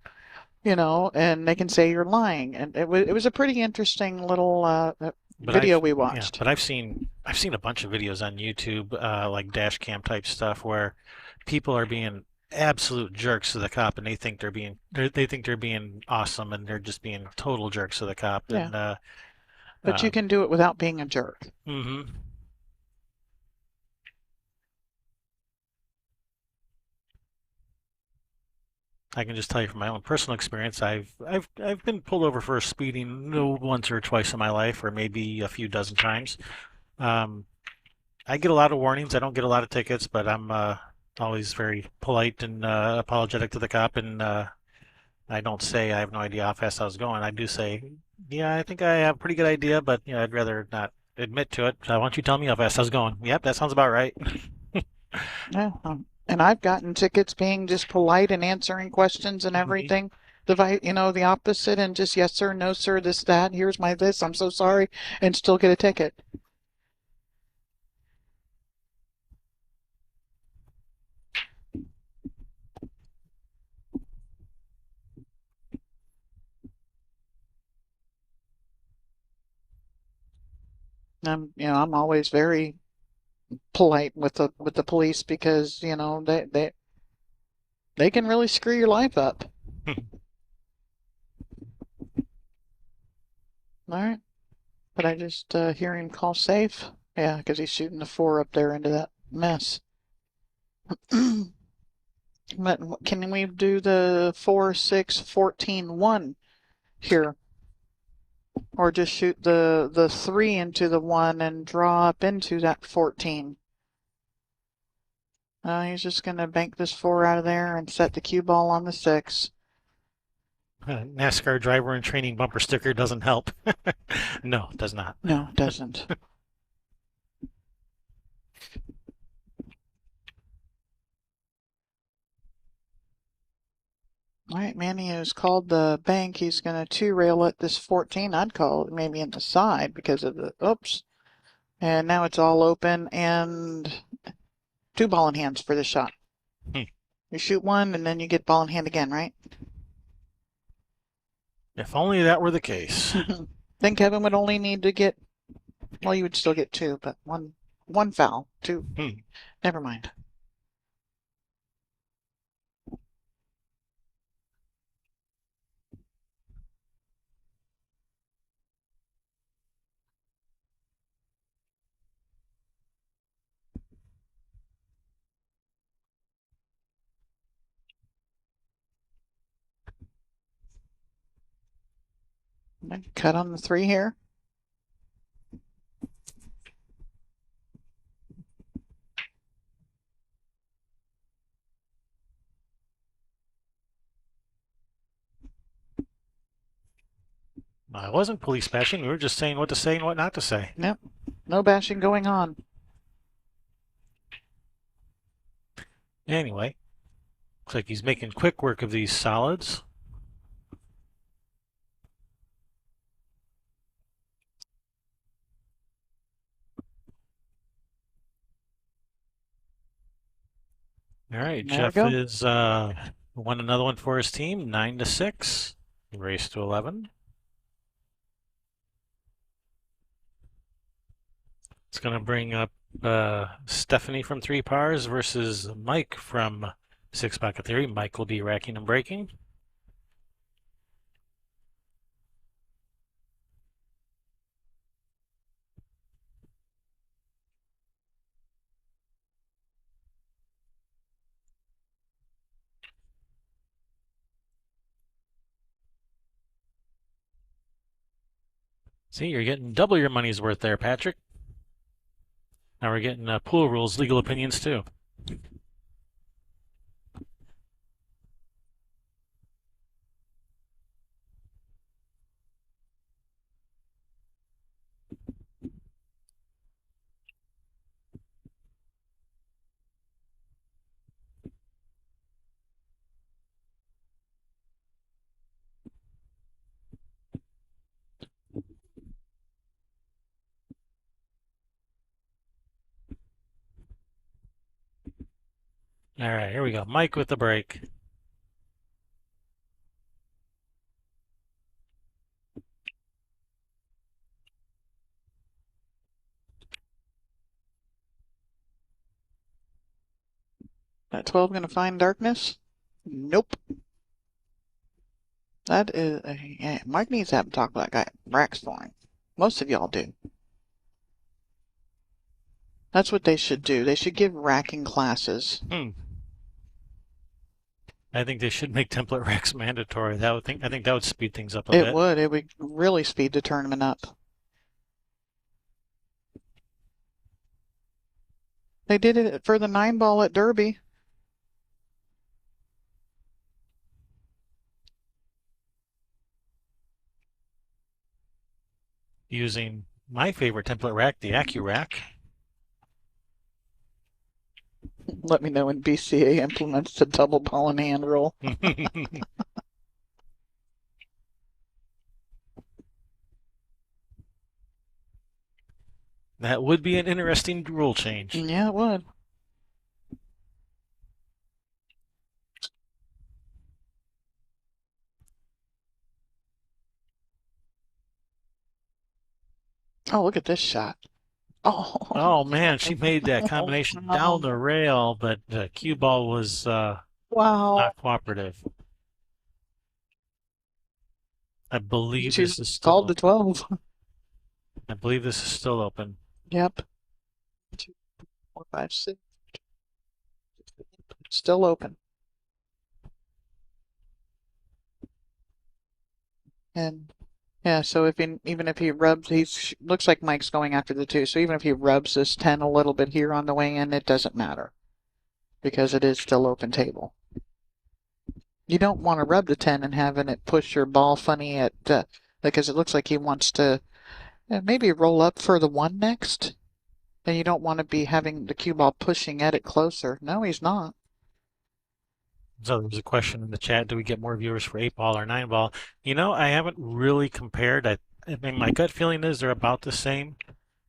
and they can say you're lying. And it was a pretty interesting little video we watched. but I've seen a bunch of videos on YouTube, like dash cam type stuff, where people are being absolute jerks to the cop, and they think they're being awesome, and they're just being total jerks to the cop. Yeah. And But you can do it without being a jerk. mm-hmm. I can just tell you from my own personal experience, I've been pulled over for speeding no once or twice in my life, or maybe a few dozen times. Um, I get a lot of warnings. I don't get a lot of tickets, but I'm always very polite and apologetic to the cop, and I don't say I have no idea how fast I was going. I do say, yeah, I think I have a pretty good idea, but I'd rather not admit to it. Why don't you tell me how fast I was going? Yep, that sounds about right. Yeah. And I've gotten tickets being just polite and answering questions and Mhm. everything. The opposite and just yes sir, no sir, this, that, here's my this, I'm so sorry, and still get a ticket. I'm always very polite with the police because, they can really screw your life up. All right. But I just hear him call safe. Yeah, because he's shooting the four up there into that mess. But can we do the 4, 6, 14, 1 here? Or just shoot the 3 into the 1 and draw up into that 14? He's just going to bank this 4 out of there and set the cue ball on the 6. NASCAR driver in training bumper sticker doesn't help. No, it does not. No, it doesn't. All right, Manny has called the bank. He's going to two-rail at this 14. I'd call it maybe in the side because of the, oops. And now it's all open and 2 ball in hands for the shot. Hmm. You shoot 1 and then you get ball in hand again, right? If only that were the case. Then Kevin would only need to get, well, you would still get 2, but one foul, 2. Hmm. Never mind. Cut on the 3 here. I wasn't police bashing. We were just saying what to say and what not to say. Yep. No bashing going on. Anyway, looks like he's making quick work of these solids. All right, There we Jeff go. is won another one for his team, 9-6, race to 11. It's going to bring up Stephanie from 3 pars versus Mike from 6 pocket theory. Mike will be racking and breaking. See, you're getting double your money's worth there, Patrick. Now we're getting pool rules, legal opinions too. All right, here we go. Mike with the break. That 12 going to find darkness? Nope. That is, yeah, Mike needs to have him talk about that guy racks for him. Most of y'all do. That's what they should do. They should give racking classes. I think they should make template racks mandatory. I think that would speed things up a It bit. would. It would really speed the tournament up. They did it for the 9 ball at Derby. using my favorite template rack, the AccuRack. Let me know when BCA implements the double ball and hand rule. That would be an interesting rule change. Yeah, it would. Oh, look at this shot. Oh, Oh man, she made that combination down the rail, but the cue ball was wow. not cooperative. I believe She this is still called the open. 12. I believe this is still open. Yep. 2, 4, 5, 6. Still open. And yeah, so even if he rubs, he's looks like Mike's going after the 2. So even if he rubs this 10 a little bit here on the way in, it doesn't matter because it is still open table. You don't want to rub the 10 and having it push your ball funny at because it looks like he wants to maybe roll up for the 1 next. And you don't want to be having the cue ball pushing at it closer. No, he's not. So there was a question in the chat: do we get more viewers for 8 ball or 9 ball? I haven't really compared. I mean, my gut feeling is they're about the same,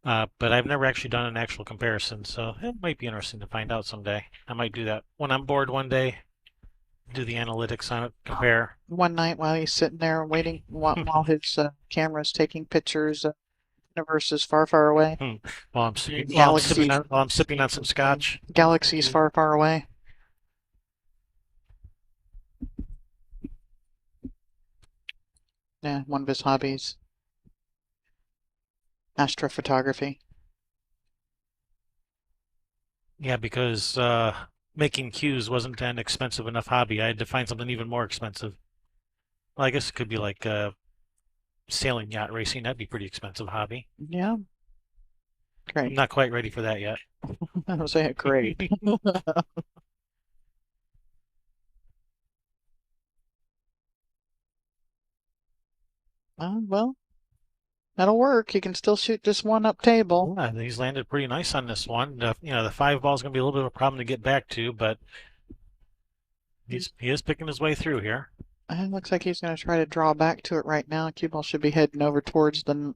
but I've never actually done an actual comparison. So it might be interesting to find out someday. I might do that when I'm bored one day. Do the analytics on it, compare. One night while he's sitting there waiting while his camera's taking pictures of universes far, far away. While I'm sipping on some scotch. Galaxies far, far away. Yeah, one of his hobbies. Astrophotography. Yeah, because making cues wasn't an expensive enough hobby. I had to find something even more expensive. Well, I guess it could be like sailing yacht racing. That'd be a pretty expensive hobby. Yeah, I'm great. not quite ready for that yet. I was saying great. Well, that'll work. He can still shoot this one up table. Yeah, he's landed pretty nice on this one. The 5 ball is going to be a little bit of a problem to get back to, but he is picking his way through here. It looks like he's going to try to draw back to it right now. Cue ball should be heading over towards the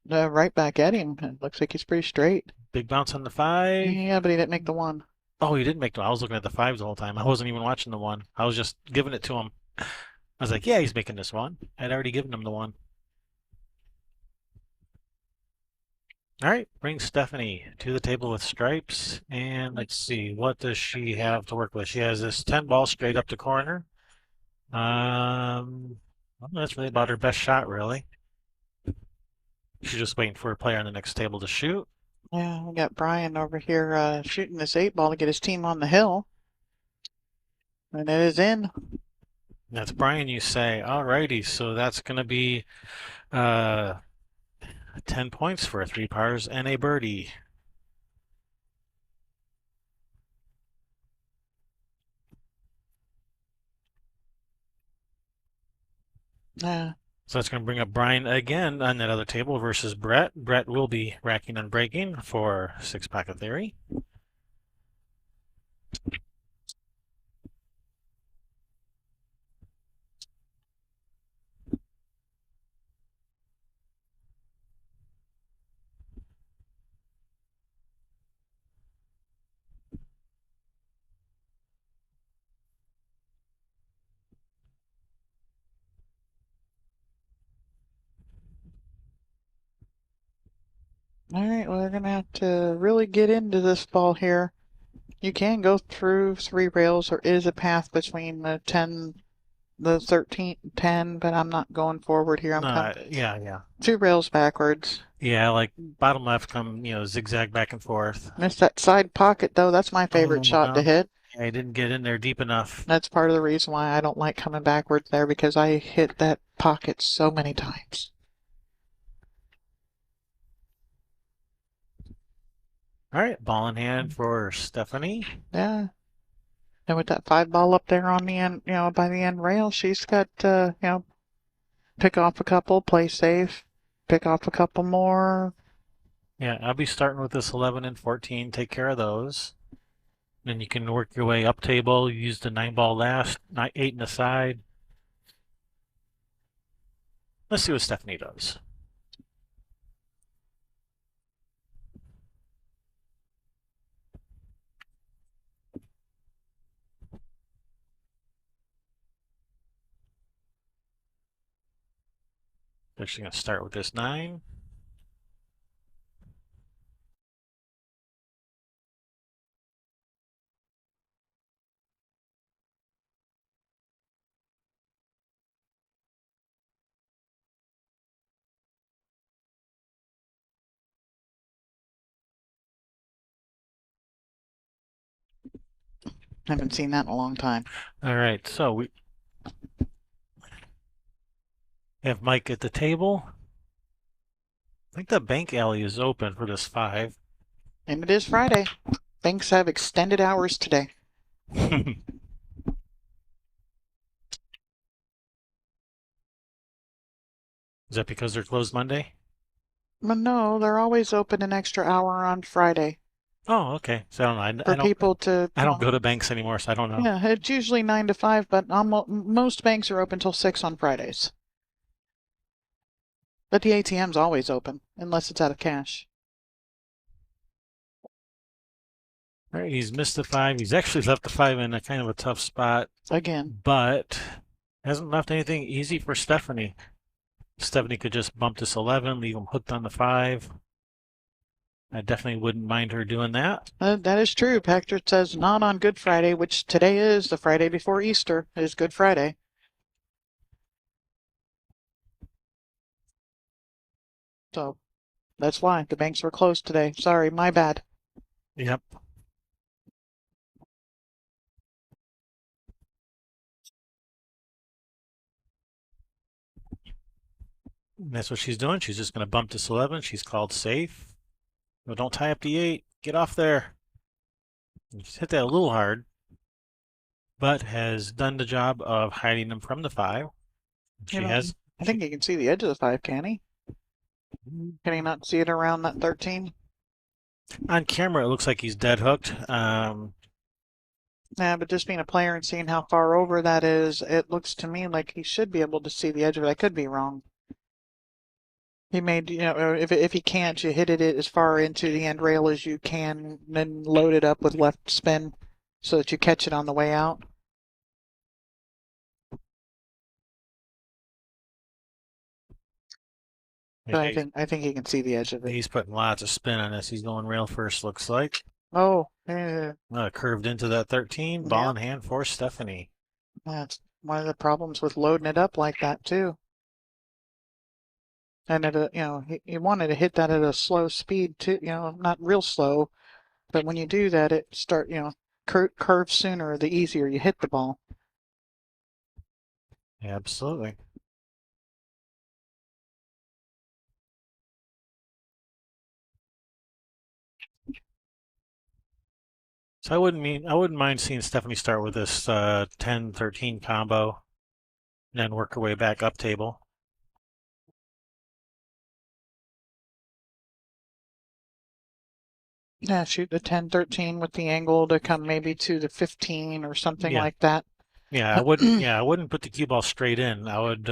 right back at him. It looks like he's pretty straight. Big bounce on the 5. Yeah, but he didn't make the 1. Oh, he didn't make the. I was looking at the 5s the whole time. I wasn't even watching the 1. I was just giving it to him. I was like, yeah, he's making this 1. I'd already given him the 1. All right, bring Stephanie to the table with stripes. And let's see, what does she have to work with? She has this 10 ball straight up the corner. Well, that's really about her best shot, really. She's just waiting for a player on the next table to shoot. Yeah, we got Brian over here shooting this 8 ball to get his team on the hill. And it is in. That's Brian, you say. All righty, so that's going to be 10 points for 3 pars and a birdie. Yeah. So that's going to bring up Brian again on that other table versus Brett. Brett will be racking and breaking for 6-pack theory. All right, well, we're going to have to really get into this ball here. You can go through 3 rails. There is a path between the 10, the 13, 10, but I'm not going forward here. I'm coming Yeah. 2 rails backwards. Yeah, like bottom left come, zigzag back and forth. Missed that side pocket, though. That's my favorite shot to Well, hit. I didn't get in there deep enough. That's part of the reason why I don't like coming backwards there because I hit that pocket so many times. All right, ball in hand for Stephanie. Yeah. And with that 5 ball up there on the end, by the end rail, she's got, pick off a couple, play safe, pick off a couple more. Yeah, I'll be starting with this 11 and 14. Take care of those. Then you can work your way up table. Use the 9 ball last, 8 in the side. Let's see what Stephanie does. So she's going to start with this 9. Haven't seen that in a long time. All right, so we have Mike at the table. I think the bank alley is open for this 5. And it is Friday. Banks have extended hours today. Is that because they're closed Monday? But no, they're always open an extra hour on Friday Oh, okay. So I don't know. for people to, I don't go to banks anymore, so I don't know. yeah, it's usually 9 to 5, but almost, most banks are open till 6 on Fridays. But the ATM's always open, unless it's out of cash. All right, he's missed the 5. He's actually left the 5 in a kind of a tough spot, Again. but hasn't left anything easy for Stephanie. Stephanie could just bump this 11, leave him hooked on the 5. I definitely wouldn't mind her doing that. That is true. Patrick says not on Good Friday, which today is the Friday before Easter, is Good Friday. So that's why the banks were closed today. Sorry, my bad. Yep. And that's what she's doing. She's just going to bump this 11. She's called safe. No, don't tie up the 8. Get off there. She's hit that a little hard, but has done the job of hiding them from the 5. You She know, has. I think he can see the edge of the 5, can he? Can he not see it around that 13? On camera, it looks like he's dead hooked. Yeah, but just being a player and seeing how far over that is, it looks to me like he should be able to see the edge of it. I could be wrong. He made, if he can't, you hit it as far into the end rail as you can, and then load it up with left spin so that you catch it on the way out. But I think he can see the edge of it. He's putting lots of spin on this. He's going rail first, looks like. Oh, Curved into that 13. Ball in hand for Stephanie. that's one of the problems with loading it up like that too. And at he wanted to hit that at a slow speed too. Not real slow, but when you do that, it curves sooner the easier you hit the ball. Absolutely. So I wouldn't mind seeing Stephanie start with this 10-13 combo and then work her way back up table. Yeah, shoot the 10-13 with the angle to come maybe to the 15 or something Yeah. like that. Yeah, I wouldn't put the cue ball straight in. I would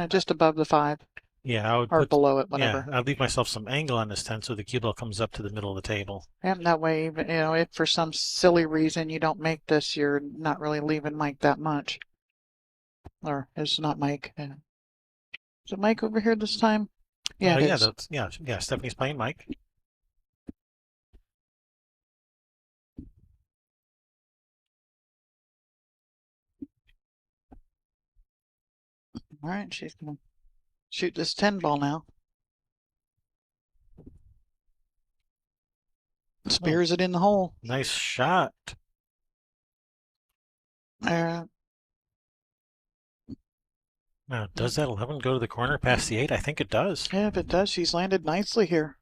Just above the 5 yeah, I would or put below it, whatever. yeah, I'd leave myself some angle on this 10 so the cue ball comes up to the middle of the table. And that way, if for some silly reason you don't make this, you're not really leaving Mike that much. Or it's not Mike. Is it Mike over here this time? Yeah, it is. Yeah, Stephanie's playing Mike. All right, she's going to shoot this 10 ball now. Spears it in the hole. Nice shot. Uh, Now, does that 11 go to the corner past the 8? I think it does. yeah, if it does, she's landed nicely here.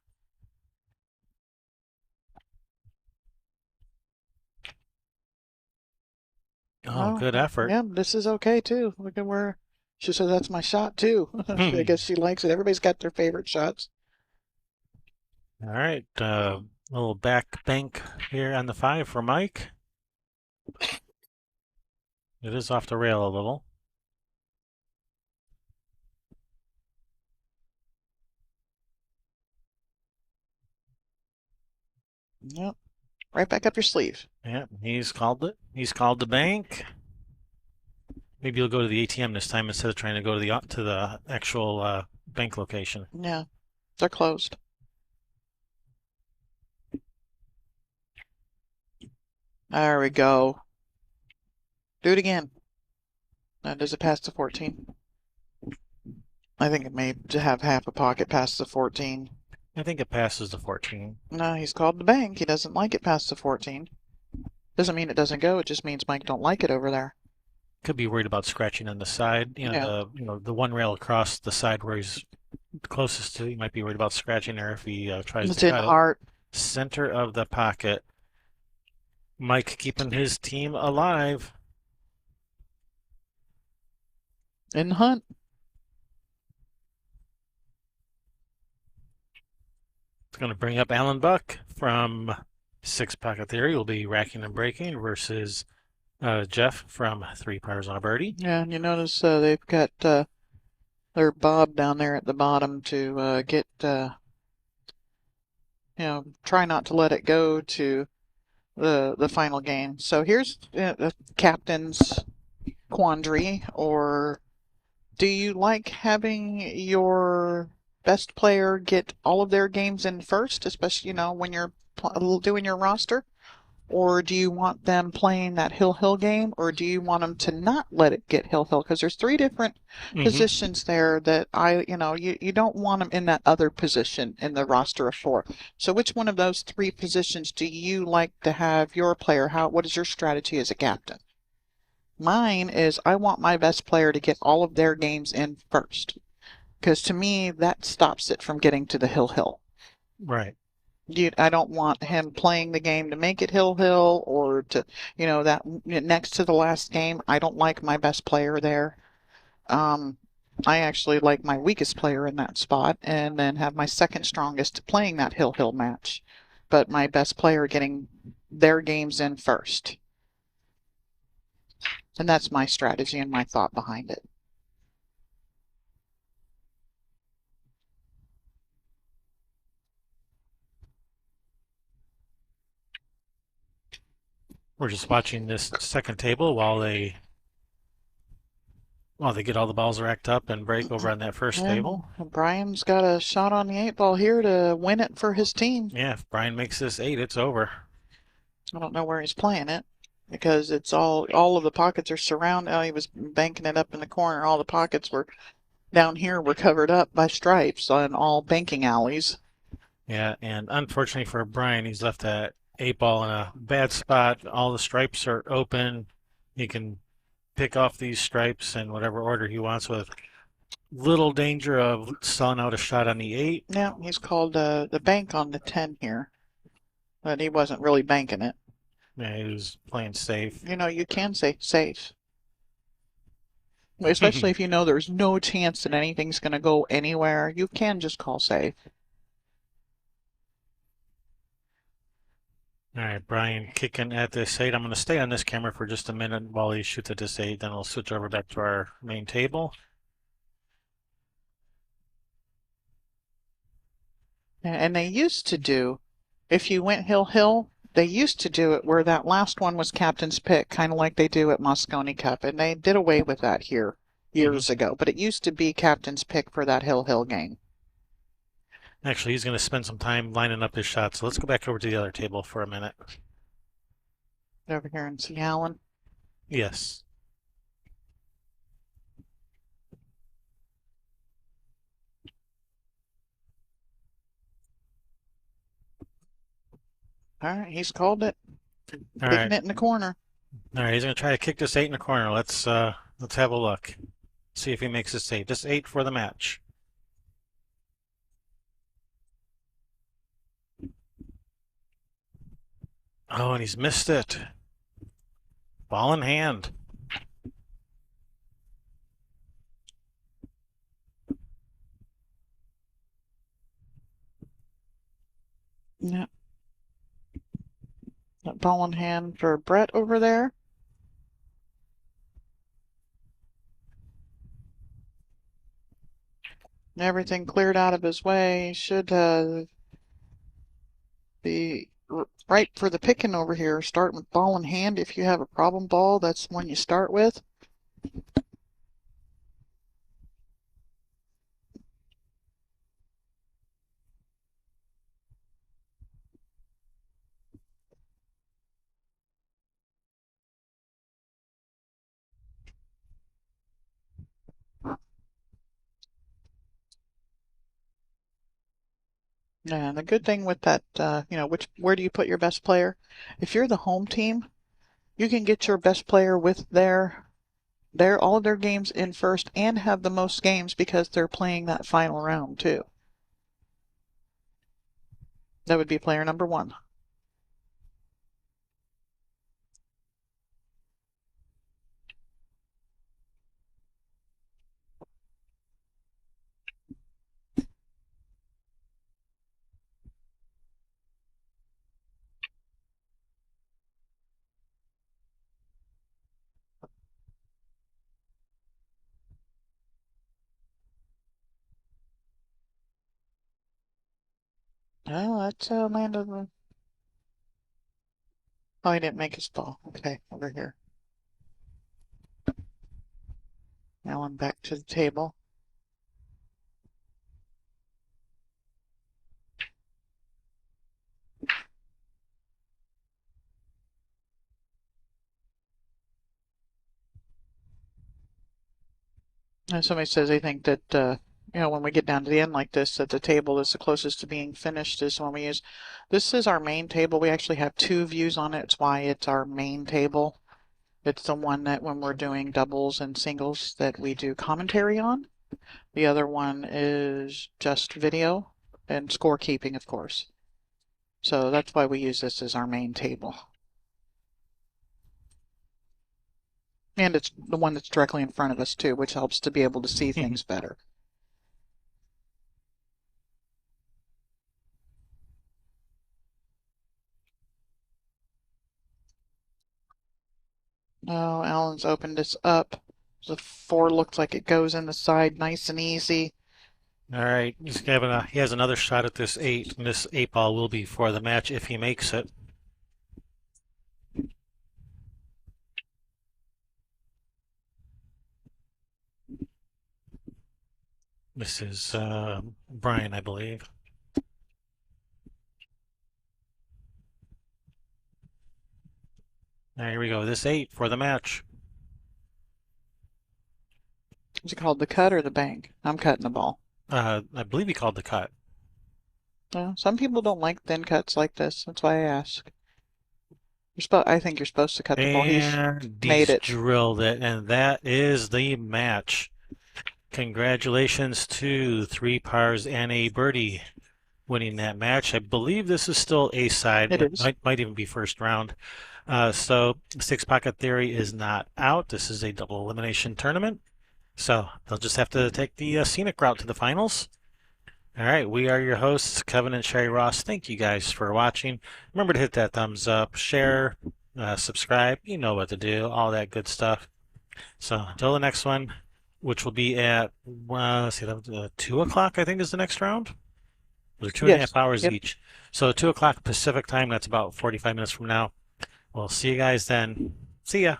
Oh, good effort. Yeah, this is okay too. Look at where She said that's my shot too. I All guess she likes it. Everybody's got their favorite shots. right, little back bank here on the 5 for Mike. It is off the rail a little. Yep. Right back up your sleeve. Yeah, he's called it. He's called the bank. Maybe you'll go to the ATM this time instead of trying to go to the actual bank location. Yeah. They're closed. There we go. Do it again. Does it pass the 14? I think it may have half a pocket past the 14. I think it passes the 14. No, he's called the bank. He doesn't like it past the 14. Doesn't mean it doesn't go. It just means Mike don't like it over there. Could be worried about scratching on the side. Yeah. The one rail across the side where he's closest to. He might be worried about scratching there if he tries It's to in cut it. heart. Center of the pocket. Mike keeping his team alive. In hunt. It's going to bring up Alan Buck from Six Pocket Theory. Will be racking and breaking versus Jeff from Three Pars on a Birdie. Yeah, and you notice they've got their bob down there at the bottom to get, try not to let it go to the final game. So here's the captain's quandary, or do you like having your best player get all of their games in first, especially, when you're doing your roster? Or do you want them playing that hill game, or do you want them to not let it get hill? Because there's three different positions there that you don't want them in that other position in the roster of 4. So which one of those 3 positions do you like to have your player? What is your strategy as a captain? Mine is I want my best player to get all of their games in first, because to me that stops it from getting to the hill. Right. I don't want him playing the game to make it hill or to, that next to the last game. I don't like my best player there. I actually like my weakest player in that spot and then have my second strongest playing that hill match, but my best player getting their games in first. And that's my strategy and my thought behind it. We're just watching this second table while they get all the balls racked up and break over on that first table. Brian's got a shot on the 8 ball here to win it for his team. Yeah, if Brian makes this 8, it's over. I don't know where he's playing it because it's all of the pockets are surrounded. Oh, he was banking it up in the corner. All the pockets were down here were covered up by stripes on all banking alleys. Yeah, and unfortunately for Brian, he's left that 8 ball in a bad spot. All the stripes are open. He can pick off these stripes in whatever order he wants with little danger of selling out a shot on the 8. Yeah, he's called the bank on the 10 here, but he wasn't really banking it. Yeah, he was playing safe. You can say safe, especially if you know there's no chance that anything's going to go anywhere. You can just call safe. All right, Brian kicking at this 8. I'm going to stay on this camera for just a minute while he shoots at this 8. Then we'll switch over back to our main table. And they used to do, if you went hill, they used to do it where that last one was captain's pick, kind of like they do at Moscone Cup. And they did away with that here years ago. But it used to be captain's pick for that hill game. Actually, he's going to spend some time lining up his shots. So let's go back over to the other table for a minute. Over here in Sea Allen. Yes. All right, he's called it. All Kicking right. it in the corner. All right, he's going to try to kick this 8 in the corner. Let's have a look. See if he makes this 8. This 8 for the match. Oh, and he's missed it. Ball in hand. Yeah. That ball in hand for Brett over there. Everything cleared out of his way. Should be right for the picking over here. Start with ball in hand. If you have a problem ball, that's the one you start with. And the good thing with that, where do you put your best player? If you're the home team, you can get your best player with all of their games in first and have the most games because they're playing that final round too. That would be player number one. Oh, that's landed. Oh, he didn't make his ball. Okay, over here. Now I'm back to the table. And somebody says they think that when we get down to the end like this, that the table is the closest to being finished is when we use. This is our main table. We actually have two views on it. It's why it's our main table. It's the one that when we're doing doubles and singles that we do commentary on. The other one is just video and scorekeeping, of course. So that's why we use this as our main table. And it's the one that's directly in front of us too, which helps to be able to see things better. Oh, Alan's opened this up. The 4 looks like it goes in the side nice and easy. All right, he has another shot at this 8, and this 8 ball will be for the match if he makes it. This is Brian, I believe. Here we go. This 8 for the match. Is it called the cut or the bank? I'm cutting the ball. I believe he called the cut. Well, some people don't like thin cuts like this. That's why I ask. I think you're supposed to cut the ball. He's And made he's it. drilled it, and that is the match. Congratulations to 3 pars and a birdie winning that match. I believe this is still a side. It It is. might even be first round. So Six Pocket Theory is not out. This is a double elimination tournament. So they'll just have to take the scenic route to the finals. All right, we are your hosts, Kevin and Sherry Ross. Thank you guys for watching. Remember to hit that thumbs up, share, subscribe. You know what to do, all that good stuff. So until the next one, which will be at, let's see, 2 o'clock, I think, is the next round. They're two and a Yes. half hours Yep. each. So 2 o'clock Pacific time, that's about 45 minutes from now. We'll see you guys then. See ya.